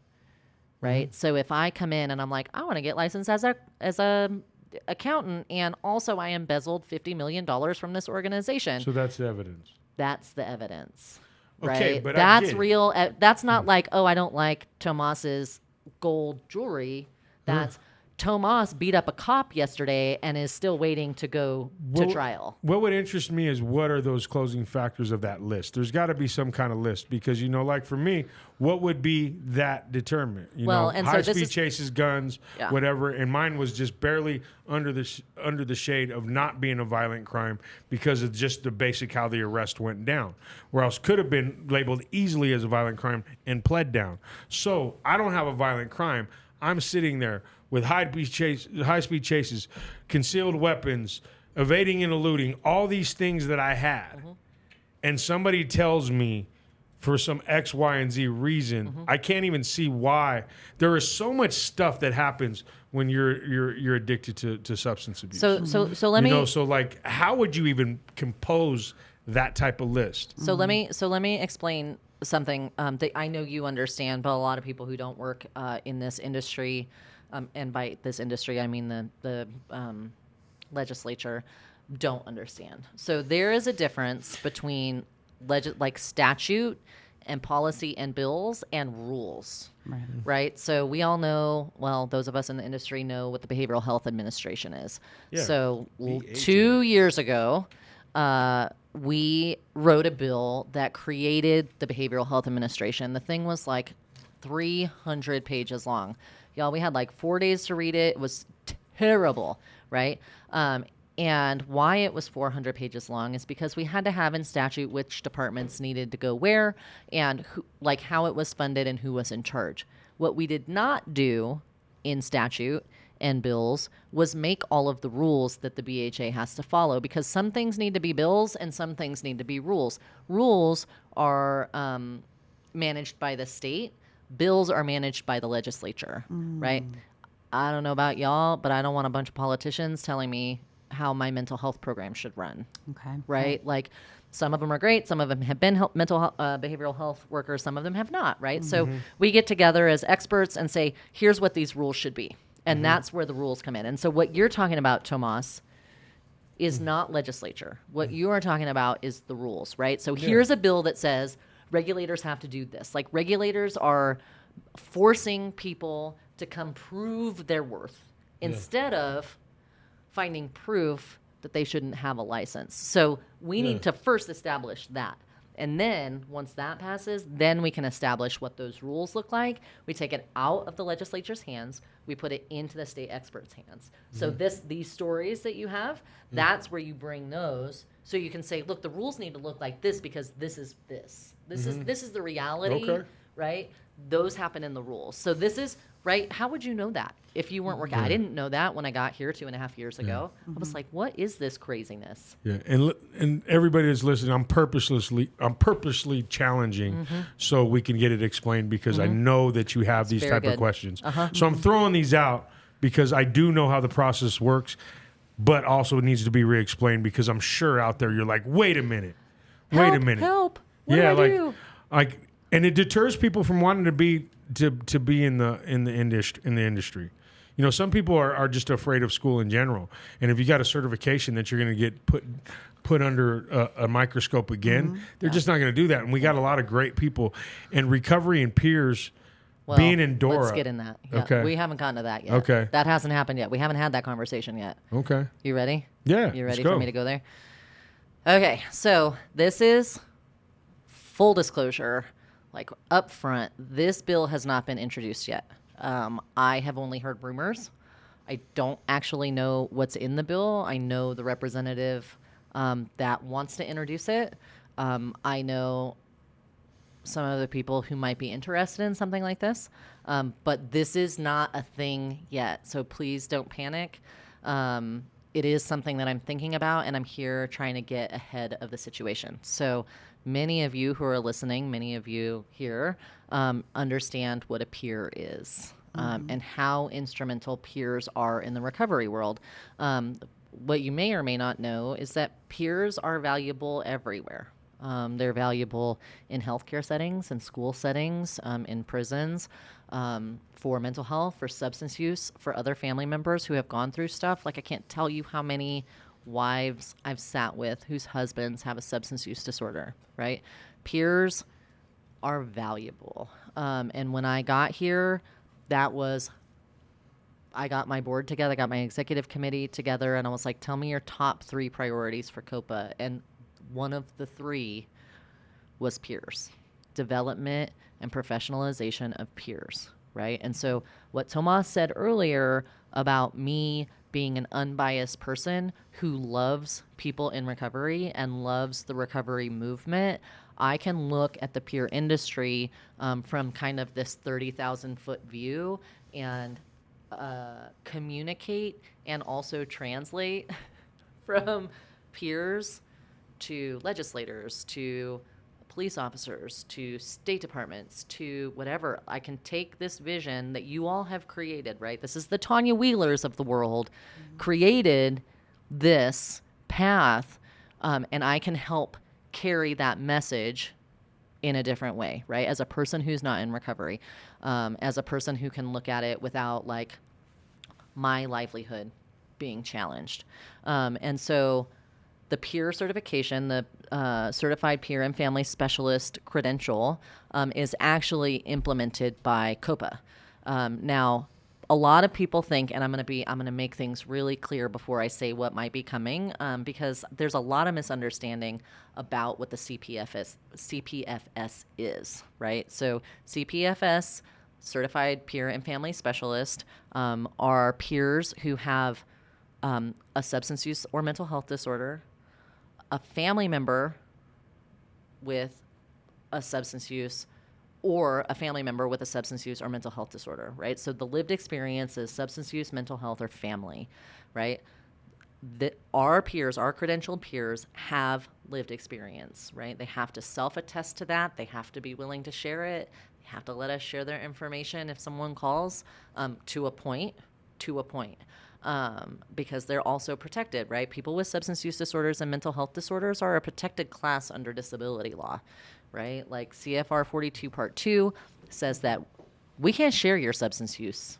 right? So if I come in and I'm like, I want to get licensed as a accountant, and also I embezzled $50 million from this organization. So that's evidence. That's the evidence, Okay, right? but I That's get it. real. That's not like, oh, I don't like Tomas's gold jewelry. That's Tomas beat up a cop yesterday and is still waiting to go to Well, trial. What would interest me is, what are those closing factors of that list? There's got to be some kind of list, because, like for me, what would be that determinant? Well, and so high this speed is- chases, guns, Yeah. whatever. And mine was just barely under the shade of not being a violent crime, because of just the basic how the arrest went down. Where else could have been labeled easily as a violent crime and pled down. So I don't have a violent crime. I'm sitting there with high speed chases, concealed weapons, evading and eluding, all these things that I had. And somebody tells me, for some X, Y, and Z reason, I can't even see why. There is so much stuff that happens when you're addicted to substance abuse. So let me So like, how would you even compose that type of list? So let me explain something that I know you understand, but a lot of people who don't work in this industry, and by this industry I mean the legislature, don't understand. So there is a difference between like statute and policy and bills and rules. Right. So we all know, well, those of us in the industry know what the Behavioral Health Administration is. Yeah, So BHA. 2 years ago, we wrote a bill that created the Behavioral Health Administration. The thing was like 300 pages long. Y'all, we had like 4 days to read it. It was terrible, right? And why it was 400 pages long is because we had to have in statute which departments needed to go where, and who, like how it was funded and who was in charge. What we did not do in statute and bills was make all of the rules that the BHA has to follow, because some things need to be bills and some things need to be rules. Rules are managed by the state. Bills are managed by the legislature, right? I don't know about y'all, but I don't want a bunch of politicians telling me how my mental health program should run. Okay. Right? Like, some of them are great. Some of them have been behavioral health workers. Some of them have not, right? So we get together as experts and say, here's what these rules should be. And that's where the rules come in. And so what you're talking about, Tomas, is not legislature. What you are talking about is the rules, right? So here's a bill that says regulators have to do this. Like, regulators are forcing people to come prove their worth instead of finding proof that they shouldn't have a license. So we need to first establish that. And then once that passes, then we can establish what those rules look like. We take it out of the legislature's hands. We put it into the state experts' hands. So these stories that you have, that's where you bring those. So you can say, look, the rules need to look like this because this is this. This is the reality, right? Those happen in the rules. So this is, right? How would you know that if you weren't working? I didn't know that when I got here 2.5 years ago. I was like, what is this craziness? Yeah, and everybody that's listening, I'm purposely challenging so we can get it explained, because I know that you have these type of questions. So I'm throwing these out because I do know how the process works, but also it needs to be re-explained, because I'm sure out there you're like, wait a minute. Help! What do I do? And it deters people from wanting to be in the industry. You know, some people are just afraid of school in general. And if you got a certification that you're going to get put under a microscope again, they're just not going to do that. And we got a lot of great people. And recovery and peers, being in DORA. Let's get in that. Yeah, okay. We haven't gotten to that yet. Okay. That hasn't happened yet. We haven't had that conversation yet. Okay. You ready? Yeah. You ready for me to go there? Okay. So this is full disclosure. Like, up front, this bill has not been introduced yet. I have only heard rumors. I don't actually know what's in the bill. I know the representative that wants to introduce it. I know some other people who might be interested in something like this. But this is not a thing yet. So please don't panic. It is something that I'm thinking about, and I'm here trying to get ahead of the situation. So many of you who are listening, many of you here, understand what a peer is and how instrumental peers are in the recovery world. What you may or may not know is that peers are valuable everywhere. They're valuable in healthcare settings, in school settings, in prisons, for mental health, for substance use, for other family members who have gone through stuff. Like, I can't tell you how many wives I've sat with whose husbands have a substance use disorder, right? Peers are valuable. And when I got here, I got my board together, I got my executive committee together, and I was like, tell me your top 3 priorities for COPA. And one of the 3 was peers, development and professionalization of peers, right? And so what Tomas said earlier about me being an unbiased person who loves people in recovery and loves the recovery movement, I can look at the peer industry from kind of this 30,000-foot view and communicate and also translate from peers to legislators, to police officers, to state departments, to whatever. I can take this vision that you all have created, right? This is the Tanya Wheelers of the world, created this path, and I can help carry that message in a different way, right? As a person who's not in recovery, as a person who can look at it without, like, my livelihood being challenged. And so the peer certification, the Certified Peer and Family Specialist credential, is actually implemented by COPA. Now, a lot of people think, and I'm going to make things really clear before I say what might be coming, because there's a lot of misunderstanding about what the CPFS is, right? So CPFS, Certified Peer and Family Specialist, are peers who have a substance use or mental health disorder, a family member with a substance use or a family member with a substance use or mental health disorder, right? So the lived experience is substance use, mental health, or family, right? Our peers, our credentialed peers, have lived experience, right? They have to self-attest to that. They have to be willing to share it. They have to let us share their information if someone calls, to a point, because they're also protected, right? People with substance use disorders and mental health disorders are a protected class under disability law, right? Like CFR 42 Part 2 says that we can't share your substance use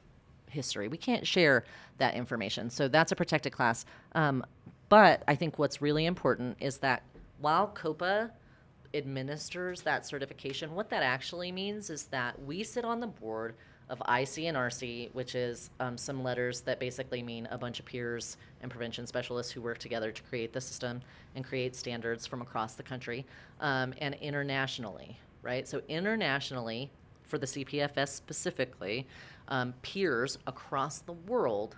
history. We can't share that information. So that's a protected class. But I think what's really important is that while COPA administers that certification, what that actually means is that we sit on the board of IC and RC, which is some letters that basically mean a bunch of peers and prevention specialists who work together to create the system and create standards from across the country, and internationally, right? So internationally, for the CPFS specifically, peers across the world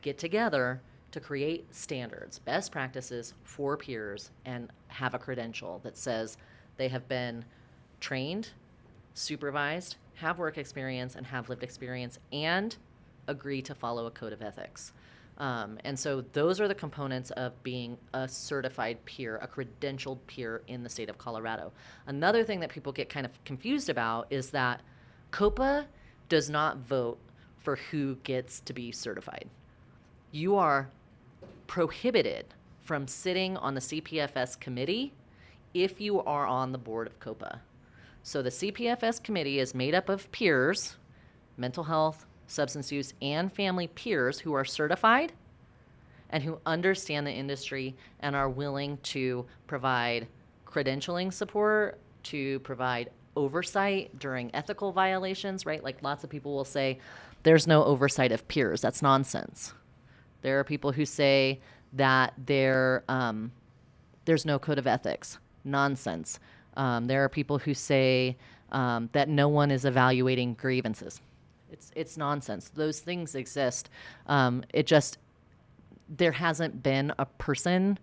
get together to create standards, best practices for peers, and have a credential that says they have been trained, supervised, have work experience, and have lived experience, and agree to follow a code of ethics. And so those are the components of being a certified peer, a credentialed peer in the state of Colorado. Another thing that people get kind of confused about is that COPA does not vote for who gets to be certified. You are prohibited from sitting on the CPFS committee if you are on the board of COPA. So the CPFS committee is made up of peers, mental health, substance use, and family peers who are certified and who understand the industry and are willing to provide credentialing support, to provide oversight during ethical violations, right? Like lots of people will say, there's no oversight of peers. That's nonsense. There are people who say that there's no code of ethics. Nonsense. There are people who say that no one is evaluating grievances. It's nonsense. Those things exist. There hasn't been a person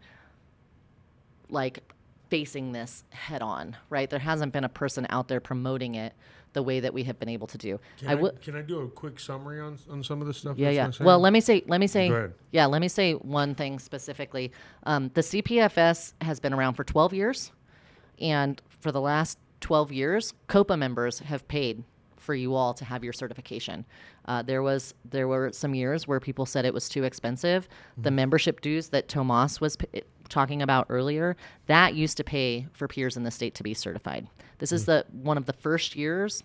like facing this head on, right? There hasn't been a person out there promoting it the way that we have been able to do. Can I do a quick summary on some of the stuff? Yeah. Well, let me say. Go ahead. Yeah, let me say one thing specifically. The CPFS has been around for 12 years, and for the last 12 years, COPA members have paid for you all to have your certification. There were some years where people said it was too expensive. Mm-hmm. The membership dues that Tomas was talking about earlier, that used to pay for peers in the state to be certified. This is one of the first years,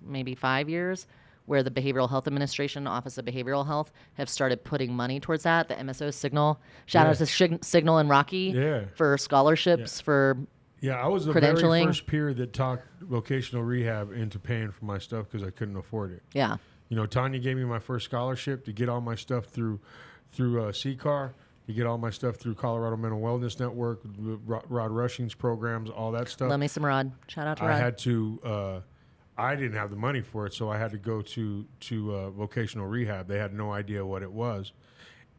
maybe 5 years, where the Behavioral Health Administration, Office of Behavioral Health, have started putting money towards that. The MSO Signal, shout out to Signal and Rocky for scholarships for I was the very first peer that talked vocational rehab into paying for my stuff because I couldn't afford it. Yeah. You know, Tanya gave me my first scholarship to get all my stuff through CCAR, to get all my stuff through Colorado Mental Wellness Network, Rod Rushing's programs, all that stuff. Love me some Rod. Shout out to Rod. I had to, I didn't have the money for it, so I had to go to vocational rehab. They had no idea what it was.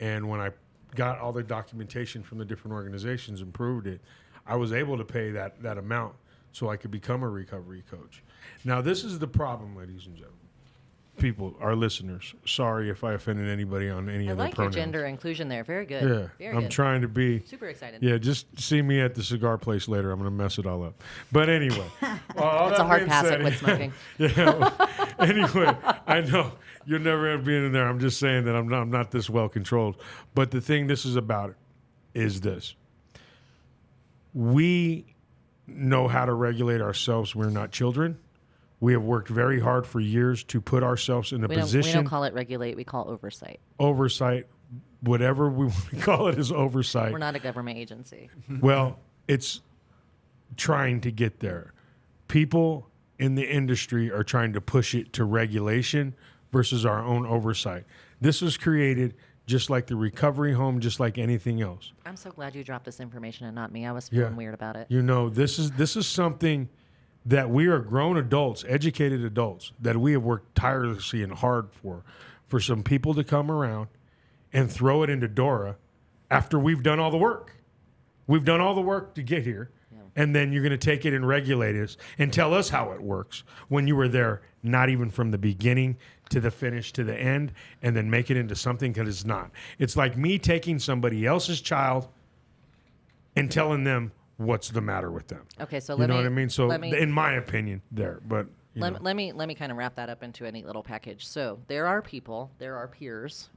And when I got all the documentation from the different organizations and proved it, I was able to pay that amount so I could become a recovery coach. Now, this is the problem, ladies and gentlemen. People, our listeners, sorry if I offended anybody on any of their pronouns. I like your gender inclusion there. Very good. Yeah, Very I'm good. trying to be. Super excited. Yeah, just see me at the cigar place later. I'm going to mess it all up. But anyway. It's a hard pass at quit smoking. Anyway, I know you'll never ever be in there. I'm just saying that I'm not this well controlled. But the thing this is about is this. We know how to regulate ourselves. We're not children. We have worked very hard for years to put ourselves in a position. We don't call it regulate. We call oversight. Oversight, whatever we want to call it is oversight. We're not a government agency. Well, it's trying to get there. People in the industry are trying to push it to regulation versus our own oversight. This was created just like the recovery home, just like anything else. I'm so glad you dropped this information and not me. I was feeling weird about it. You know, this is something that we are grown adults, educated adults, that we have worked tirelessly and hard for some people to come around and throw it into DORA after we've done all the work. We've done all the work to get here. And then you're going to take it and regulate us and tell us how it works when you were there, not even from the beginning to the finish to the end, and then make it into something because it's not. It's like me taking somebody else's child and telling them what's the matter with them. Okay, so you know what I mean? So in my opinion, but let me kind of wrap that up into a neat little package. So there are peers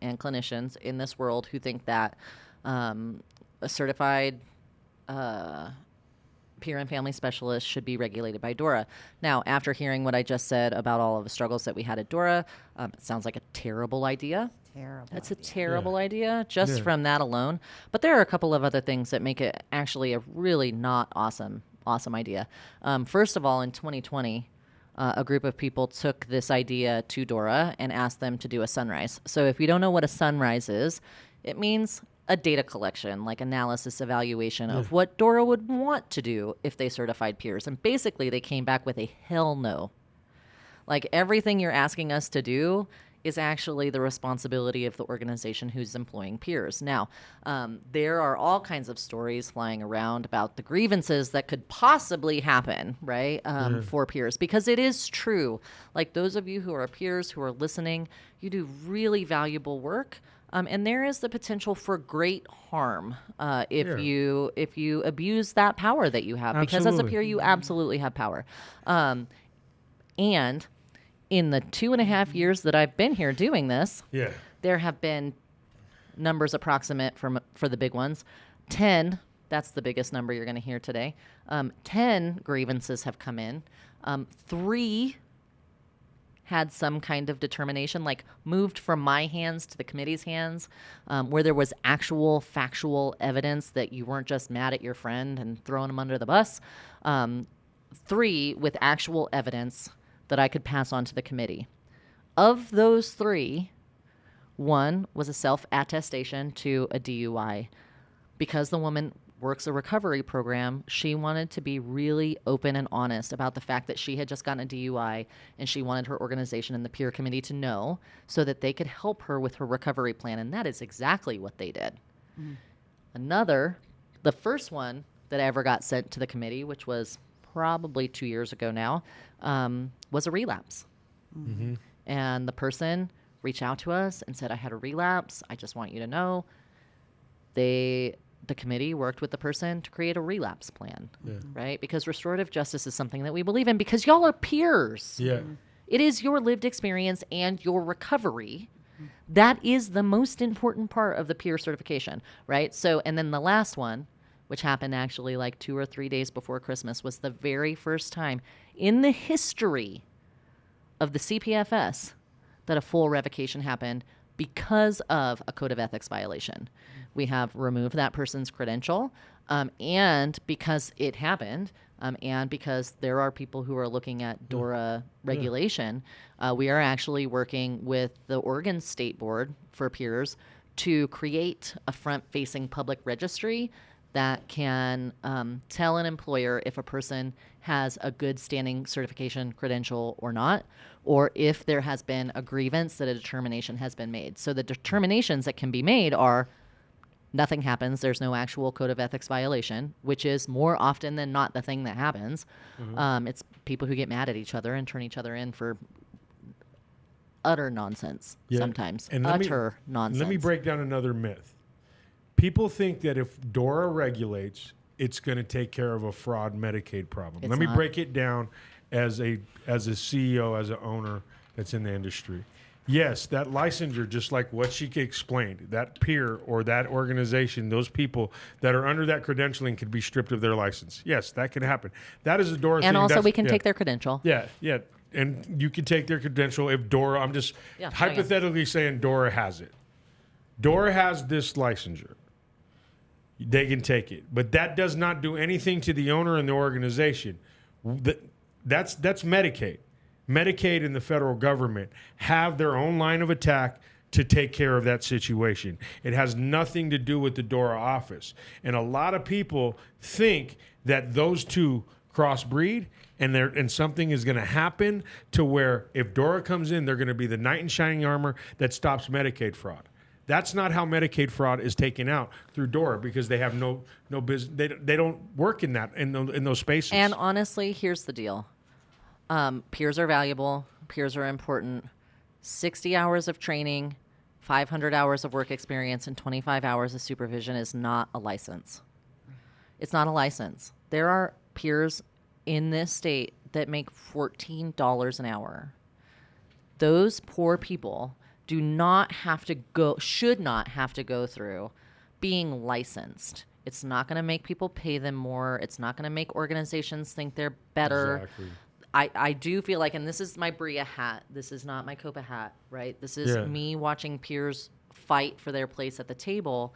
and clinicians in this world who think that a certified peer and family specialist should be regulated by DORA. Now, after hearing what I just said about all of the struggles that we had at DORA, it sounds like a terrible idea. It's a terrible idea just from that alone. But there are a couple of other things that make it actually a really not awesome idea. First of all, in 2020, a group of people took this idea to DORA and asked them to do a sunrise. So if you don't know what a sunrise is, it means a data collection, like analysis, evaluation of what DORA would want to do if they certified peers. And basically, they came back with a hell no. Like, everything you're asking us to do is actually the responsibility of the organization who's employing peers. Now, there are all kinds of stories flying around about the grievances that could possibly happen, right, for peers, because it is true. Like, those of you who are peers who are listening, you do really valuable work. And there is the potential for great harm if you abuse that power that you have. Because as a peer, you absolutely have power. And in the 2.5 years that I've been here doing this, there have been numbers approximate for the big ones. 10, that's the biggest number you're going to hear today. 10 grievances have come in. 3 had some kind of determination, like moved from my hands to the committee's hands, where there was actual factual evidence that you weren't just mad at your friend and throwing them under the bus. 3 with actual evidence that I could pass on to the committee. Of those 3, 1 was a self-attestation to a DUI. Because the woman works a recovery program, she wanted to be really open and honest about the fact that she had just gotten a DUI, and she wanted her organization and the peer committee to know so that they could help her with her recovery plan, and that is exactly what they did. The first one that I ever got sent to the committee, which was probably 2 years ago now, was a relapse. And the person reached out to us and said, I had a relapse. I just want you to know. The committee worked with the person to create a relapse plan, right? Because restorative justice is something that we believe in because y'all are peers. It is your lived experience and your recovery. That is the most important part of the peer certification, right? So, and then the last one, which happened actually like 2 or 3 days before Christmas, was the very first time in the history of the CPFS that a full revocation happened because of a code of ethics violation. We have removed that person's credential, and because it happened, and because there are people who are looking at DORA regulation, we are actually working with the Oregon State Board for Peers to create a front-facing public registry that can tell an employer if a person has a good standing certification credential or not, or if there has been a grievance that a determination has been made. So the determinations that can be made are nothing happens, there's no actual code of ethics violation, which is more often than not the thing that happens. It's people who get mad at each other and turn each other in for utter nonsense sometimes. And nonsense. Let me break down another myth. People think that if DORA regulates, it's going to take care of a fraud Medicaid problem. Let me break it down as a CEO, as an owner that's in the industry. Yes, that licensure, just like what she explained, that peer or that organization, those people that are under that credentialing could be stripped of their license. Yes, that can happen. That is a DORA thing. And also we can take their credential. Yeah. And you can take their credential if DORA, I'm just hypothetically saying DORA has it. DORA has this licensure. They can take it. But that does not do anything to the owner and the organization. That's Medicaid. Medicaid and the federal government have their own line of attack to take care of that situation. It has nothing to do with the DORA office. And a lot of people think that those two crossbreed and something is going to happen to where if DORA comes in, they're going to be the knight in shining armor that stops Medicaid fraud. That's not how Medicaid fraud is taken out through DORA, because they have no business. They don't work in those spaces. And honestly, here's the deal. Peers are valuable. Peers are important. 60 hours of training, 500 hours of work experience, and 25 hours of supervision is not a license. It's not a license. There are peers in this state that make $14 an hour. Those poor people should not have to go through being licensed. It's not going to make people pay them more. It's not going to make organizations think they're better. Exactly. I do feel like, and this is my Breeah hat. This is not my COPA hat, right? This is me watching peers fight for their place at the table.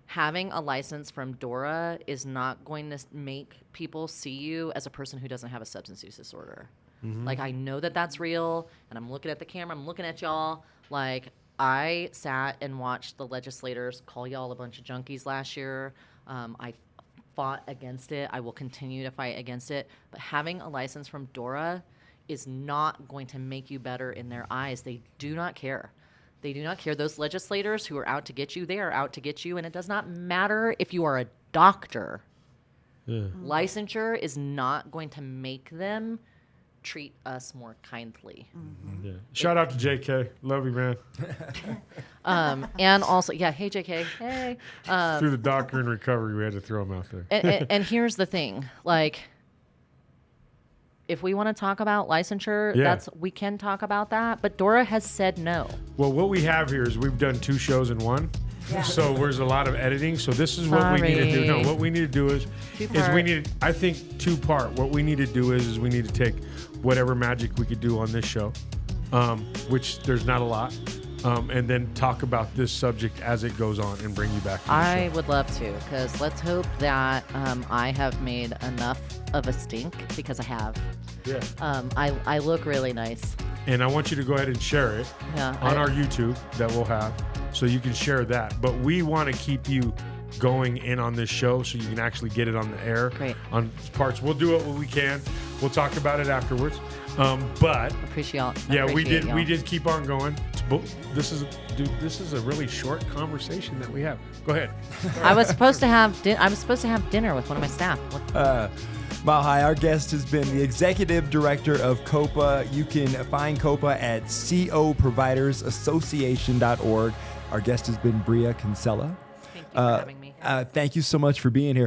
Having a license from DORA is not going to make people see you as a person who doesn't have a substance use disorder. Mm-hmm. Like, I know that that's real, and I'm looking at the camera, I'm looking at y'all. Like, I sat and watched the legislators call y'all a bunch of junkies last year. I fought against it. I will continue to fight against it. But having a license from DORA is not going to make you better in their eyes. They do not care. They do not care. Those legislators who are out to get you, they are out to get you. And it does not matter if you are a doctor. Yeah. Licensure is not going to make them treat us more kindly. Mm-hmm. Yeah. Shout out to JK. Love you, man. And also, hey, JK. Hey. Through the doctor in recovery, we had to throw him out there. And here's the thing. Like, if we want to talk about licensure, we can talk about that. But DORA has said no. Well, what we have here is we've done 2 shows in one. Yeah. So there's a lot of editing. So this is what we need to do. No, what we need to do is we need, I think, 2-part. What we need to do is we need to take whatever magic we could do on this show, which there's not a lot, and then talk about this subject as it goes on and bring you back to the I show. would love to, because let's hope that I have made enough of a stink, because I have. Yeah. I look really nice. And I want you to go ahead and share it on our YouTube that we'll have, so you can share that. But we want to keep you going in on this show so you can actually get it on the air. Great. On parts. We'll do it when we can. We'll talk about it afterwards. But we did keep on going. This is a really short conversation that we have. Go ahead. I was supposed to have dinner with one of my staff. Mile High, our guest has been the executive director of COPA. You can find COPA at coprovidersassociation.org. Our guest has been Breeah Kinsella. Thank you for having me. Thank you so much for being here.